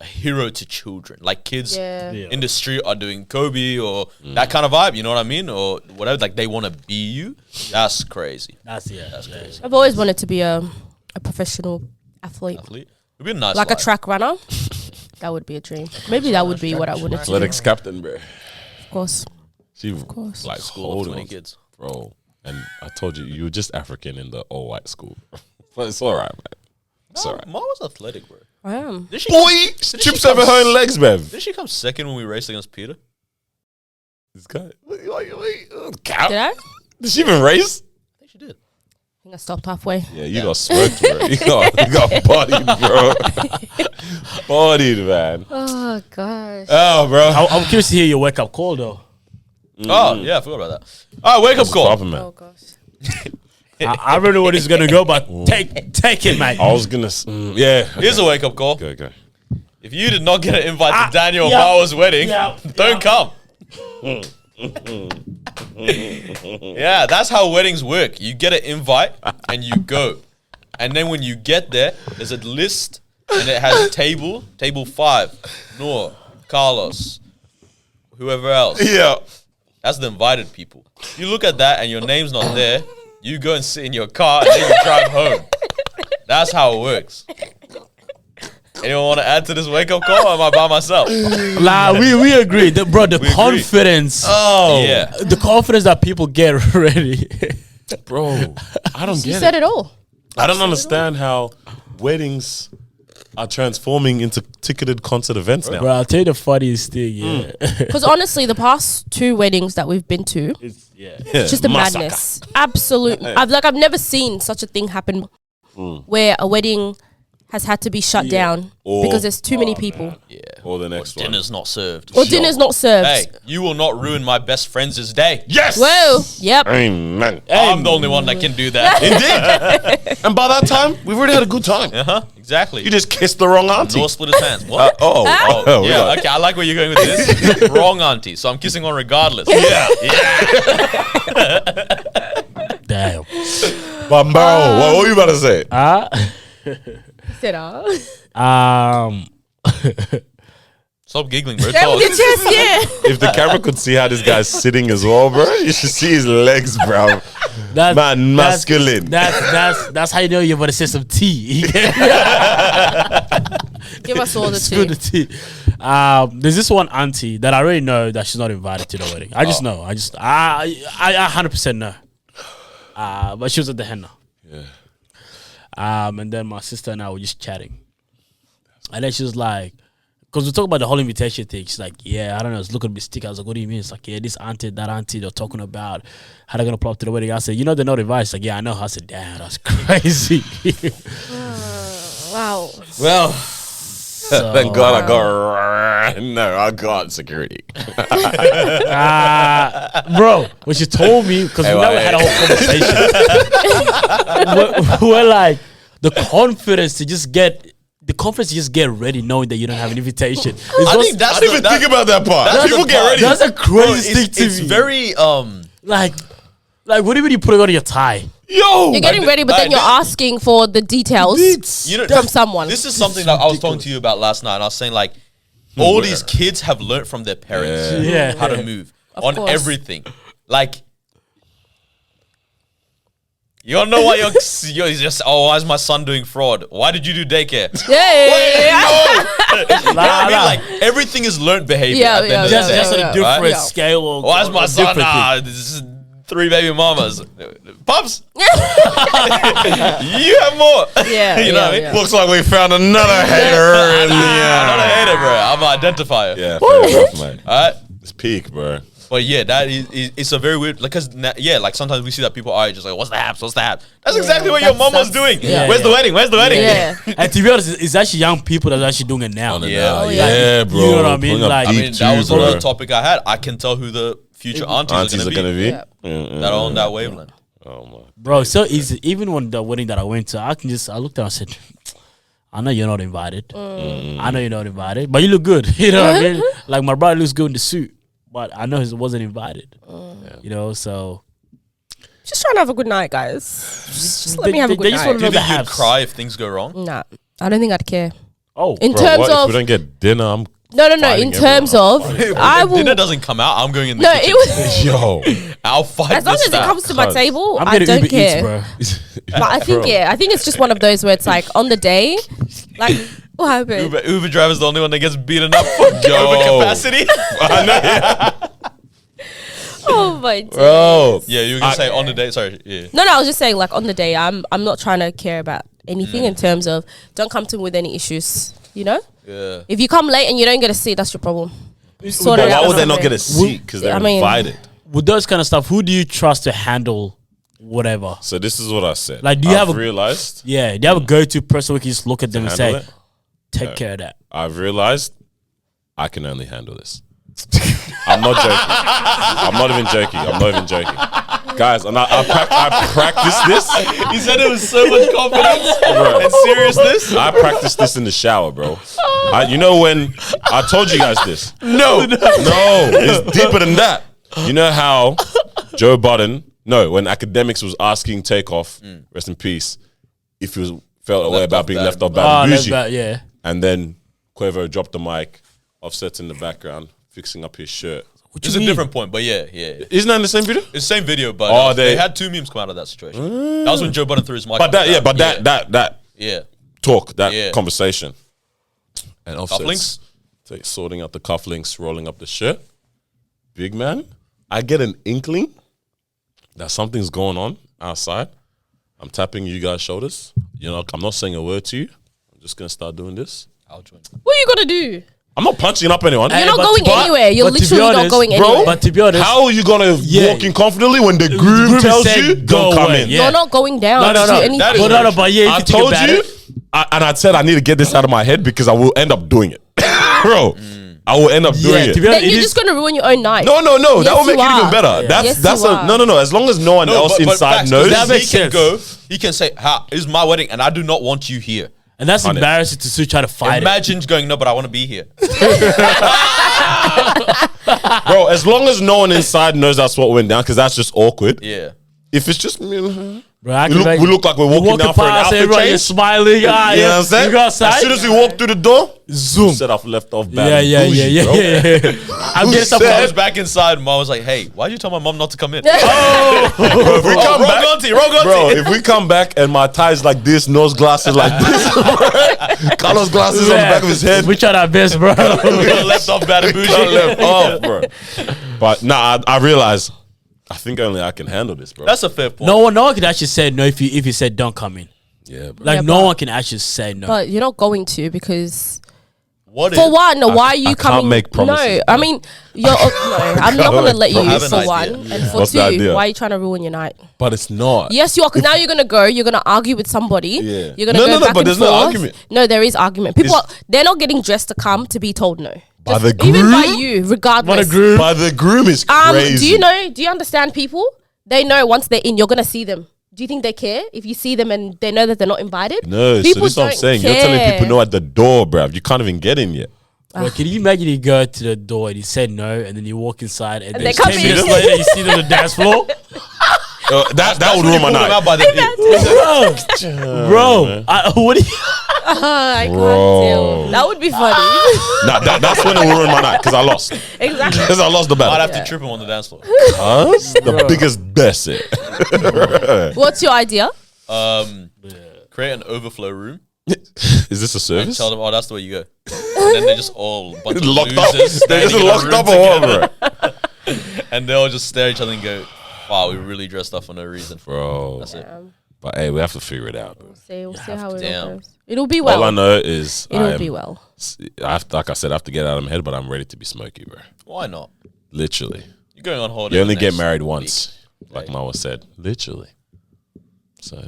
hero to children. Like kids Yeah. in the street are doing Kobe or that kind of vibe. You know what I mean? Or whatever. Like they want to be you. That's crazy. That's crazy. I've always wanted to be a professional athlete, Athlete. It'd be a nice like a life. track runner. That would be a dream. Maybe that would be what I wanted to do. Athletics captain, bro. Of course. She course. like School of holding 20 on, kids. bro. And I told you were just African in the all white school, but it's all right, man. It's all right. Ma was athletic, bro. I am. Did she Boy, she trips come over her own legs, Bev. Did she come second when we raced against Peter? This guy, wait, cap. Did I? Did she even race? I think she did. I think I stopped halfway. Yeah, you got smoked, bro. You got bodied, bro. Bodied, man. Oh gosh. Oh, bro. I'm curious to hear your wake up call though. Oh, yeah, I forgot about that. All right, wake up call. Poppin', man. Oh gosh. I don't know where this is gonna go, but take it, mate. I was gonna, yeah. Here's a wake up call. Okay. If you did not get an invite to Daniel yeah. Marwa's wedding, Yeah. don't come. Yeah, that's how weddings work. You get an invite and you go. And then when you get there, there's a list and it has table 5, Noor, Carlos, whoever else. Yeah. That's the invited people. You look at that and your name's not there, you go and sit in your car and then you drive home. That's how it works. Anyone want to add to this wake up call or am I by myself? Nah, we agree. Bro, the confidence. Oh. Yeah. The confidence that people get ready. Bro, I don't You get said it. it all. I don't understand how weddings are transforming into ticketed concert events now. Bro, I'll tell you the funniest thing, yeah. Because honestly, the past 2 weddings that we've been to, It's, yeah. Yeah, just a massacre. madness. Absolute. I've never seen such a thing happen where a wedding has had to be shut down because there's too many people. Yeah. Or the next one. Dinner's not served. Or dinner's not served. Hey, you will not ruin my best friend's day. Yes! Whoa. Yep. Amen. I'm the only one that can do that. Indeed. And by that time, we've already had a good time. Exactly. You just kissed the wrong auntie. Noor split his hands. What? Oh, we Yeah, got- okay, I like where you're going with this. Wrong auntie, so I'm kissing one regardless. Yeah. Damn. Bambao. What were you about to say? Said, Stop giggling, bro. That Talk. was your chest, yeah. If the camera could see how this guy's sitting as well, bro, you should see his legs, bro. Man, masculine. That's how you know you're about to say some tea. Give us all the Spill the tea. tea. There's this one auntie that I already know that she's not invited to the wedding. I just know. I 100% know. But she was at the henna. Yeah. And then my sister and I were just chatting. And then she was like, because we talk about the whole invitation thing. She's like, yeah, I don't know. It's looking a bit sticky. I was like, what do you mean? It's like, yeah, this auntie, that auntie, they're talking about how they're going to pull up to the wedding. I said, you know, they're not invited. She's like, yeah, I know. I said, damn, that's crazy. Wow. Well, thank God I got no, I got security. Bro, when she told me, because we never had a whole conversation, we're like, the confidence to just get ready knowing that you don't have an invitation. I think that's I didn't even think about that part. that's People the get part. ready. That's a crazy thing to It's me. very like what do you mean you putting on your tie? Yo, You're getting ready, but then you're asking for the details you know, from someone. This is something that I was talking to you about last night, and I was saying like, all these kids have learnt from their parents Yeah. how to move on course. everything. Like, you don't know why you're just, oh, why is my son doing fraud? Why did you do daycare? yeah. I mean, like, everything is learnt behavior. Yeah, at the end of the Just, day. just on a different Right? scale. Or, Why is my or son? different thing. This is 3 baby mamas. Pops, you have more. Yeah, You know what I mean? yeah. looks like we found another hater in the I'm not a hater, bro. I'm an identifier. Yeah, fair enough, man. All right. It's peak, bro. But yeah, that is it's a very weird, like, cause like sometimes we see that people are just like, what's the haps? What's the haps? That's exactly what your mom was doing. Yeah, Where's the wedding? Where's the wedding? Yeah. And to be honest, it's actually young people that's actually doing it now. Yeah. Oh, yeah. yeah, bro. You know what I mean? Pulling up Like- I deep mean, that was too, another bro. topic I had. I can tell who the future aunties are going to be. Yeah. That are on that wavelength. Oh my. Bro, it's so easy. Even when the wedding that I went to, I looked down and said, I know you're not invited. I know you're not invited, but you look good. You know what I mean? Like my brother looks good in the suit, but I know he wasn't invited. You know, so Just trying to have a good night, guys. Just let me have a good they just night. wanna Do you know think the you'd haps. cry if things go wrong? Nah, I don't think I'd care. oh, In Bro, terms what if of we don't get dinner? I'm no. fighting In terms everyone. of, If I will. dinner doesn't come out, I'm going in the No, kitchen. it was. yo. I'll fight As long this as it stuff. comes to my table, I'm I getting don't Uber care. Eats, bro. But I think I think it's just one of those where it's like on the day, like what happened? Uber driver's the only one that gets beaten up for Yo. overcapacity. I know, yeah. Oh my god. Bro. Yeah, you were going to say on the day. Sorry. Yeah. No, I was just saying like on the day, I'm not trying to care about anything in terms of don't come to me with any issues. You know, Yeah. if you come late and you don't get a seat, that's your problem. Sort But it out why would they somewhere. not get a seat? Because they're I mean- invited. with those kind of stuff, who do you trust to handle whatever? So this is what I said. Like, do you have realized? Yeah, do you have a go-to person where you can just look at them and say, handle it? take care of that? I've realized I can only handle this. I'm not joking. I'm not even joking. Guys, and I practiced this. He said it with so much confidence and seriousness. I practiced this in the shower, bro. You know when I told you guys this? No, it's deeper than that. You know how Joe Budden, when Academics was asking Takeoff, rest in peace, if he felt a way about being left off bad and bougie. Yeah. And then Quavo dropped the mic, Offset's in the background, fixing up his shirt. It's a different point, but yeah. Isn't that in the same video? It's the same video, but they had 2 memes come out of that situation. That was when Joe Budden threw his mic. But that talk, that conversation. And Offset's sorting out the cufflinks, rolling up the shirt. Big man, I get an inkling that something's going on outside. I'm tapping you guys' shoulders. You know, I'm not saying a word to you. I'm just going to start doing this. I'll join. What are you gonna do? I'm not punching up anyone. You're not going anywhere. You're literally not going anywhere. But to be honest, how are you gonna walk in confidently when the groom tells you don't come in? You're not going down No. to do anything. But yeah, I told you, and I said I need to get this out of my head because I will end up doing it, bro. I will end up doing it. Then you're just gonna ruin your own night. No. Yes, that will make you it even are. better. Yes, That's you a are. no. As long as no one else inside knows, that makes he can sense. go. He can say, "It's my wedding, and I do not want you here." And that's embarrassing to still try to fight Imagine going, "No, but I want to be here." bro. As long as no one inside knows that's what went down, because that's just awkward. Yeah. If it's just me and her, Bro, we look like we're walking down for an past, outfit everyone, change. you're smiling. You know what I'm saying? You go outside. As soon as we walk through the door, zoom. set off left off bad. Yeah. Bro. I'm getting some. I was back inside. Mom was like, "Hey, why'd you tell my mom not to come in?" Bro, if we come back, wrong bro, if we come back and my tie's like this, nose glasses like this, Carlos glasses on the back of his head. We tried our best, bro. We got left off bad and bougie. left off, bro. But I realize I think only I can handle this, bro. That's a fair point. No one can actually say no if you said don't come in. Yeah, bro. Like no one can actually say no. But you're not going to because What for if- one, why are you I coming? can't make promises, No, bro. I mean, you're no. I'm not gonna let you I have an for idea. one, and for What's the two, idea? why are you trying to ruin your night? But it's not. Yes, you are. Because now you're gonna go. You're gonna argue with somebody. Yeah. You're gonna No, go no, no, back but and there's forth. no argument. No, there is argument. People, It's- they're not getting dressed to come to be told no. By Just the even by groom? you, regardless. What a groom. But the groom is crazy. Do you know? Do you understand people? They know once they're in, you're gonna see them. Do you think they care if you see them and they know that they're not invited? No, People so this is what I'm don't saying. You're telling care. people no at the door, bruv. You can't even get in yet. Bro, can you imagine you go to the door and you say no, and then you walk inside, and, they then come 10 in. minutes later you see them on the dance floor? That would ruin my Pull them out night. by the Bro, what do you? I can't Bro. deal. That would be funny. Nah, that's when it will ruin my night because I lost. Exactly. Because I lost the I'd battle. have to trip him on the dance floor. Us? The biggest best it. What's your idea? Create an overflow room Is this a and service? tell them, "Oh, that's the way you go." And then they're just all a bunch of Locked up. losers They're just standing in a locked room up or what, together. bro? And they'll just stare at each other and go, "Wow, we really dressed up for no reason." Bro. That's it. But hey, we have to figure it out, bro. We'll see how it Damn. goes. It'll be well. All I know is It'll be well. like I said, I have to get out of my head, but I'm ready to be smoky, bro. Why not? Literally. You're going on holiday. You only the get next married week. once, like Marwa said. Literally. So,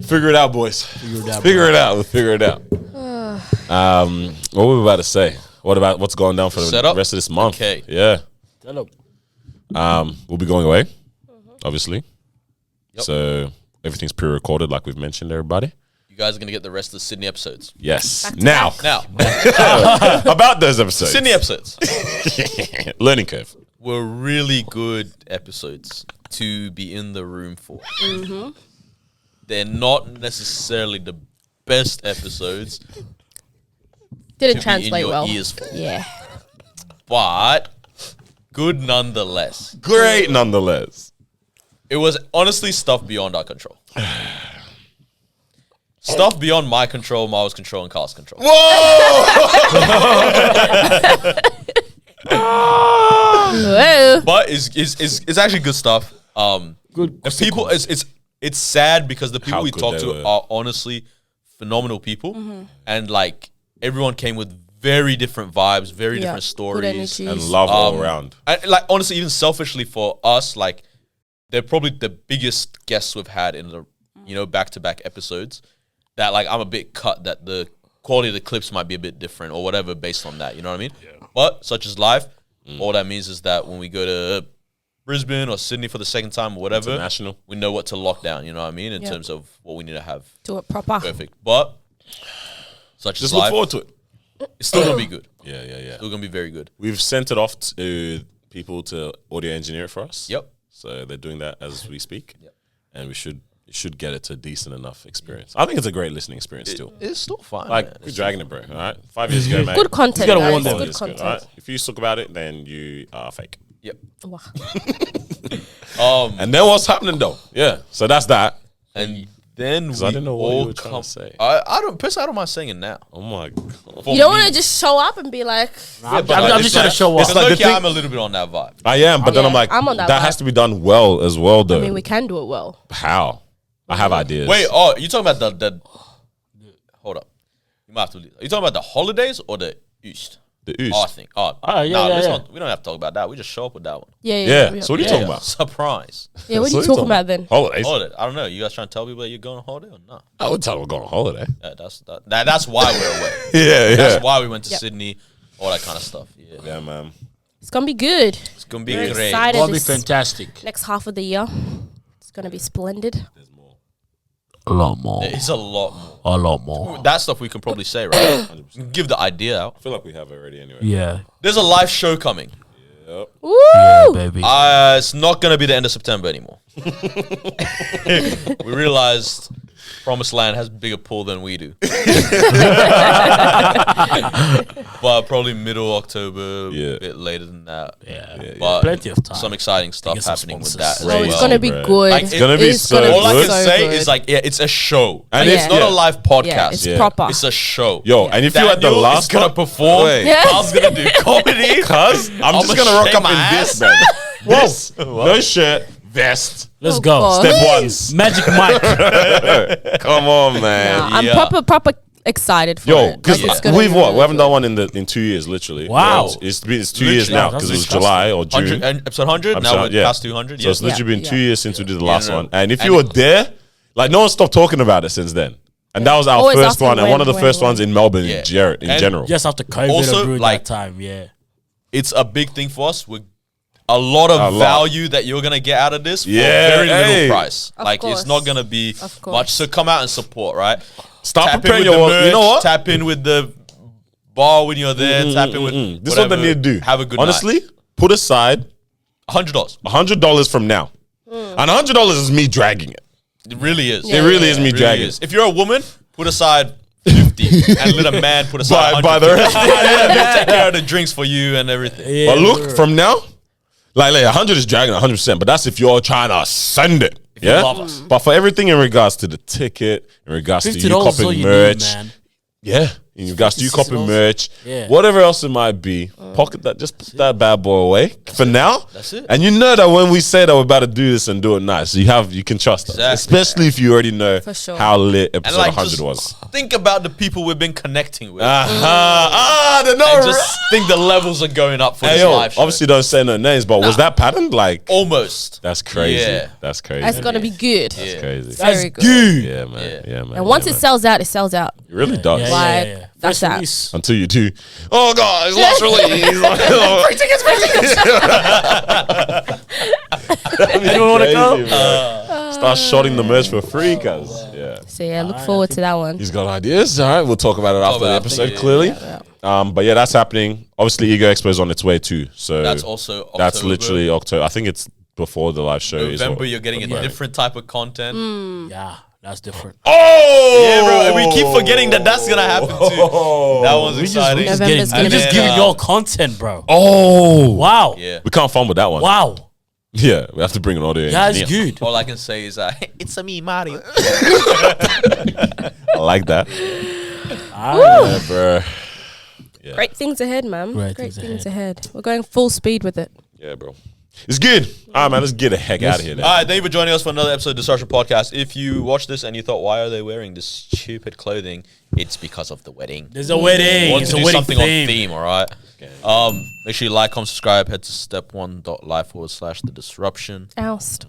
figure it out, boys. Figure it out. We'll figure it out. What were we about to say? What about what's going down for the Setup? rest of this month? Okay. Yeah. Hello. We'll be going away, obviously. Yep. So everything's pre-recorded, like we've mentioned, everybody. You guys are gonna get the rest of the Sydney episodes. Yes. Now, Now, about those episodes. Sydney episodes Learning curve. were really good episodes to be in the room for. They're not necessarily the best episodes Didn't to be in translate your well. ears for, Yeah. but good nonetheless. Great, nonetheless. It was honestly stuff beyond our control. Stuff beyond my control, Marwa's control, and Carl's control. Whoa. But it's actually good stuff. Good. And people, it's sad because the people How we good talk they to were. are honestly phenomenal people, and like everyone came with very different vibes, very Yeah, different good stories. energies. And love all around. And like honestly, even selfishly for us, like they're probably the biggest guests we've had in the back-to-back episodes. That like I'm a bit cut that the quality of the clips might be a bit different or whatever based on that. You know what I mean? Yeah. But such is life. All that means is that when we go to Brisbane or Sydney for the second time or whatever, International. we know what to lock down. You know what I mean? In terms of what we need to have. Do it proper. Perfect. But such Just is look life. forward to it. It's still gonna be good. Yeah. Still gonna be very good. We've sent it off to people to audio engineer it for us. Yep. So they're doing that as we speak. Yep. And we should get it to a decent enough experience. I think it's a great listening experience still. It's still fun. Like, man. we're dragging it, bro. All right? 5 years ago, mate. Good content, You gotta guys. warn them. Good It's content. all right? If you talk about it, then you are fake. Yep. Wow. And then what's happening, though? Yeah. So that's that. And then we I didn't know what you all were trying come. to say. I don't mind saying it now. Oh, my God. For You don't me. want to just show up and be like, I'm but like, just it's trying to like- show It's off. like the low-key, thing- I'm a little bit on that vibe. I am, but then Yeah, I'm like, I'm on that that vibe. has to be done well as well, though. I mean, we can do it well. How? I have ideas. Wait, you talking about the hold up. You might have to leave. Are you talking about the holidays or the East? The Oost. Oh, I think. yeah, nah, yeah. we don't have to talk about that. We just show up with that one. Yeah. So what are you talking about? Surprise. Yeah, what So are you talking about then? Holidays. Holiday. I don't know. You guys trying to tell people that you're going on holiday or not? I would tell them we're going on holiday. Yeah, that's why we're away. Yeah. That's why we went to Yep. Sydney, all that kind of stuff. Yeah. Yeah, man. It's going to be good. It's gonna be Very great. excited. That'll be This fantastic. next half of the year. It's going to be splendid. A lot more. It's a lot more. A lot more. That stuff we can probably say, right? Give the idea out. I feel like we have it already anyway. Yeah. There's a live show coming. Woo! Yeah, baby. It's not going to be the end of September anymore. We realized Promised Land has bigger pull than we do. But probably middle October, Yeah. a bit later than that. Yeah. But Plenty of time. some exciting stuff get some happening with sponsors. that as Oh, well. it's going to be bro. good. Like, it's gonna be It's so gonna All I good. can say good. is like, yeah, it's a show. And Yeah. It's not a live podcast. Yeah, it's Yeah. proper. It's a show. Yo, and if you at the Daniel last is gonna one- perform. Wait. Yeah. Kyle's gonna do comedy. Cuz I'm I'ma just gonna rock shake up my in ass. this, man. This, no shirt, vest, Let's Oh, go. God. step ones. Magic Mike. Come on, man. Nah, I'm Yeah. proper excited for Yo, it. because Like, it's gonna we've be what? really We haven't good. done one in 2 years, literally. Wow. It's 2 years now Literally. because it was That's July or 100, June. and episode 100. Now we're past 200. So it's Yeah. literally been Yeah. 2 years since we did the last no, no. one. And if And you were there, like no one stopped talking about it since then. And that was our Always first asking one, and when, one of the when, first when. ones in Melbourne Yeah. in And general. Just after COVID Also, and like- that time, yeah. It's a big thing for us. We're a lot of value that you're gonna get out of this for Yeah, very hey. little price. Of Like course. it's not gonna be Of course. much. So come out and support, right? Start Tap in preparing with the your. merch, You know what? Tap in with the bar when you're there. Tap in with. This is what they whatever. need to do. Have a good Honestly, put aside $100. $100 from now, and $100 is me dragging it. It really is. It really is me It really dragging. is. If you're a woman, put aside 50 and let a man put aside By the 150. rest. He'll take care of the drinks for you and everything. Yeah, But look, from now, like 100 is dragging 100%, but that's if you're trying to send it. Yeah. love us. But for everything in regards to the ticket, in regards to you $50 is all copping you merch, need, man. yeah, in regards to you $50, copping merch, Yeah. whatever else it might be, pocket that, just put that bad boy away for now. That's it. And you know that when we say that we're about to do this and do it nice, you can trust us, Exactly. especially if you already know For sure. how lit And episode like, 100 just was. think about the people we've been connecting with. They're And not just think the levels are going up for Hey, this yo, live show. obviously don't say no names, but was that patterned? Like, Almost. that's crazy. Yeah. That's crazy. It's going to be good. Yeah. crazy. Very good. Yeah, man. Yeah, man. And once yeah, it man. sells out, it sells out. It really does. Yeah, Like, yeah, yeah. that's First that. release. Until you do. Oh god, it's lost release. Anyone want to go? Start shotting the merch for free, cuz. Yeah. So yeah, look forward to that one. He's got ideas. All right, we'll talk about it after the about it episode, after, yeah, clearly. Yeah. But yeah, that's happening. Obviously, Ego Expo is on its way too. So That's also October. that's literally October. I think it's before the live show. is November. what- You're getting a different type of content. Yeah, that's different. Oh! Yeah, bro. And we keep forgetting that that's gonna happen too. That one's exciting. November's I'm gonna just be- giving And y'all then, content, bro. Oh! Wow. Yeah. We can't fumble that one. Wow. Yeah, we have to bring an audio That's engineer. good. All I can say is, it's a me, Mario. I like that. Ah, Yeah, bro. Great things ahead, man. Great Great things things ahead. We're going full speed with it. Yeah, bro. It's good. All right, man. Let's get the heck out of here. Then. All right, thank you for joining us for another episode of Disruption Podcast. If you watched this and you thought, why are they wearing this stupid clothing? It's because of the wedding. There's a wedding. We want It's to a do wedding something theme. on theme, all right? Make sure you like, comment, subscribe. Head to stepone.life /thedisruption. Oust.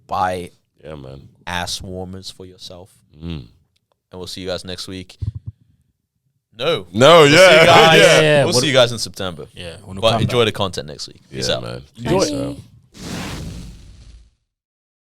Buy Yeah, man. ass warmers for yourself. And we'll see you guys next week. No, yeah. See you guys. Yeah. We'll see you guys in September. Yeah. But enjoy the content next week. Peace out. Man. Enjoy. Peace out.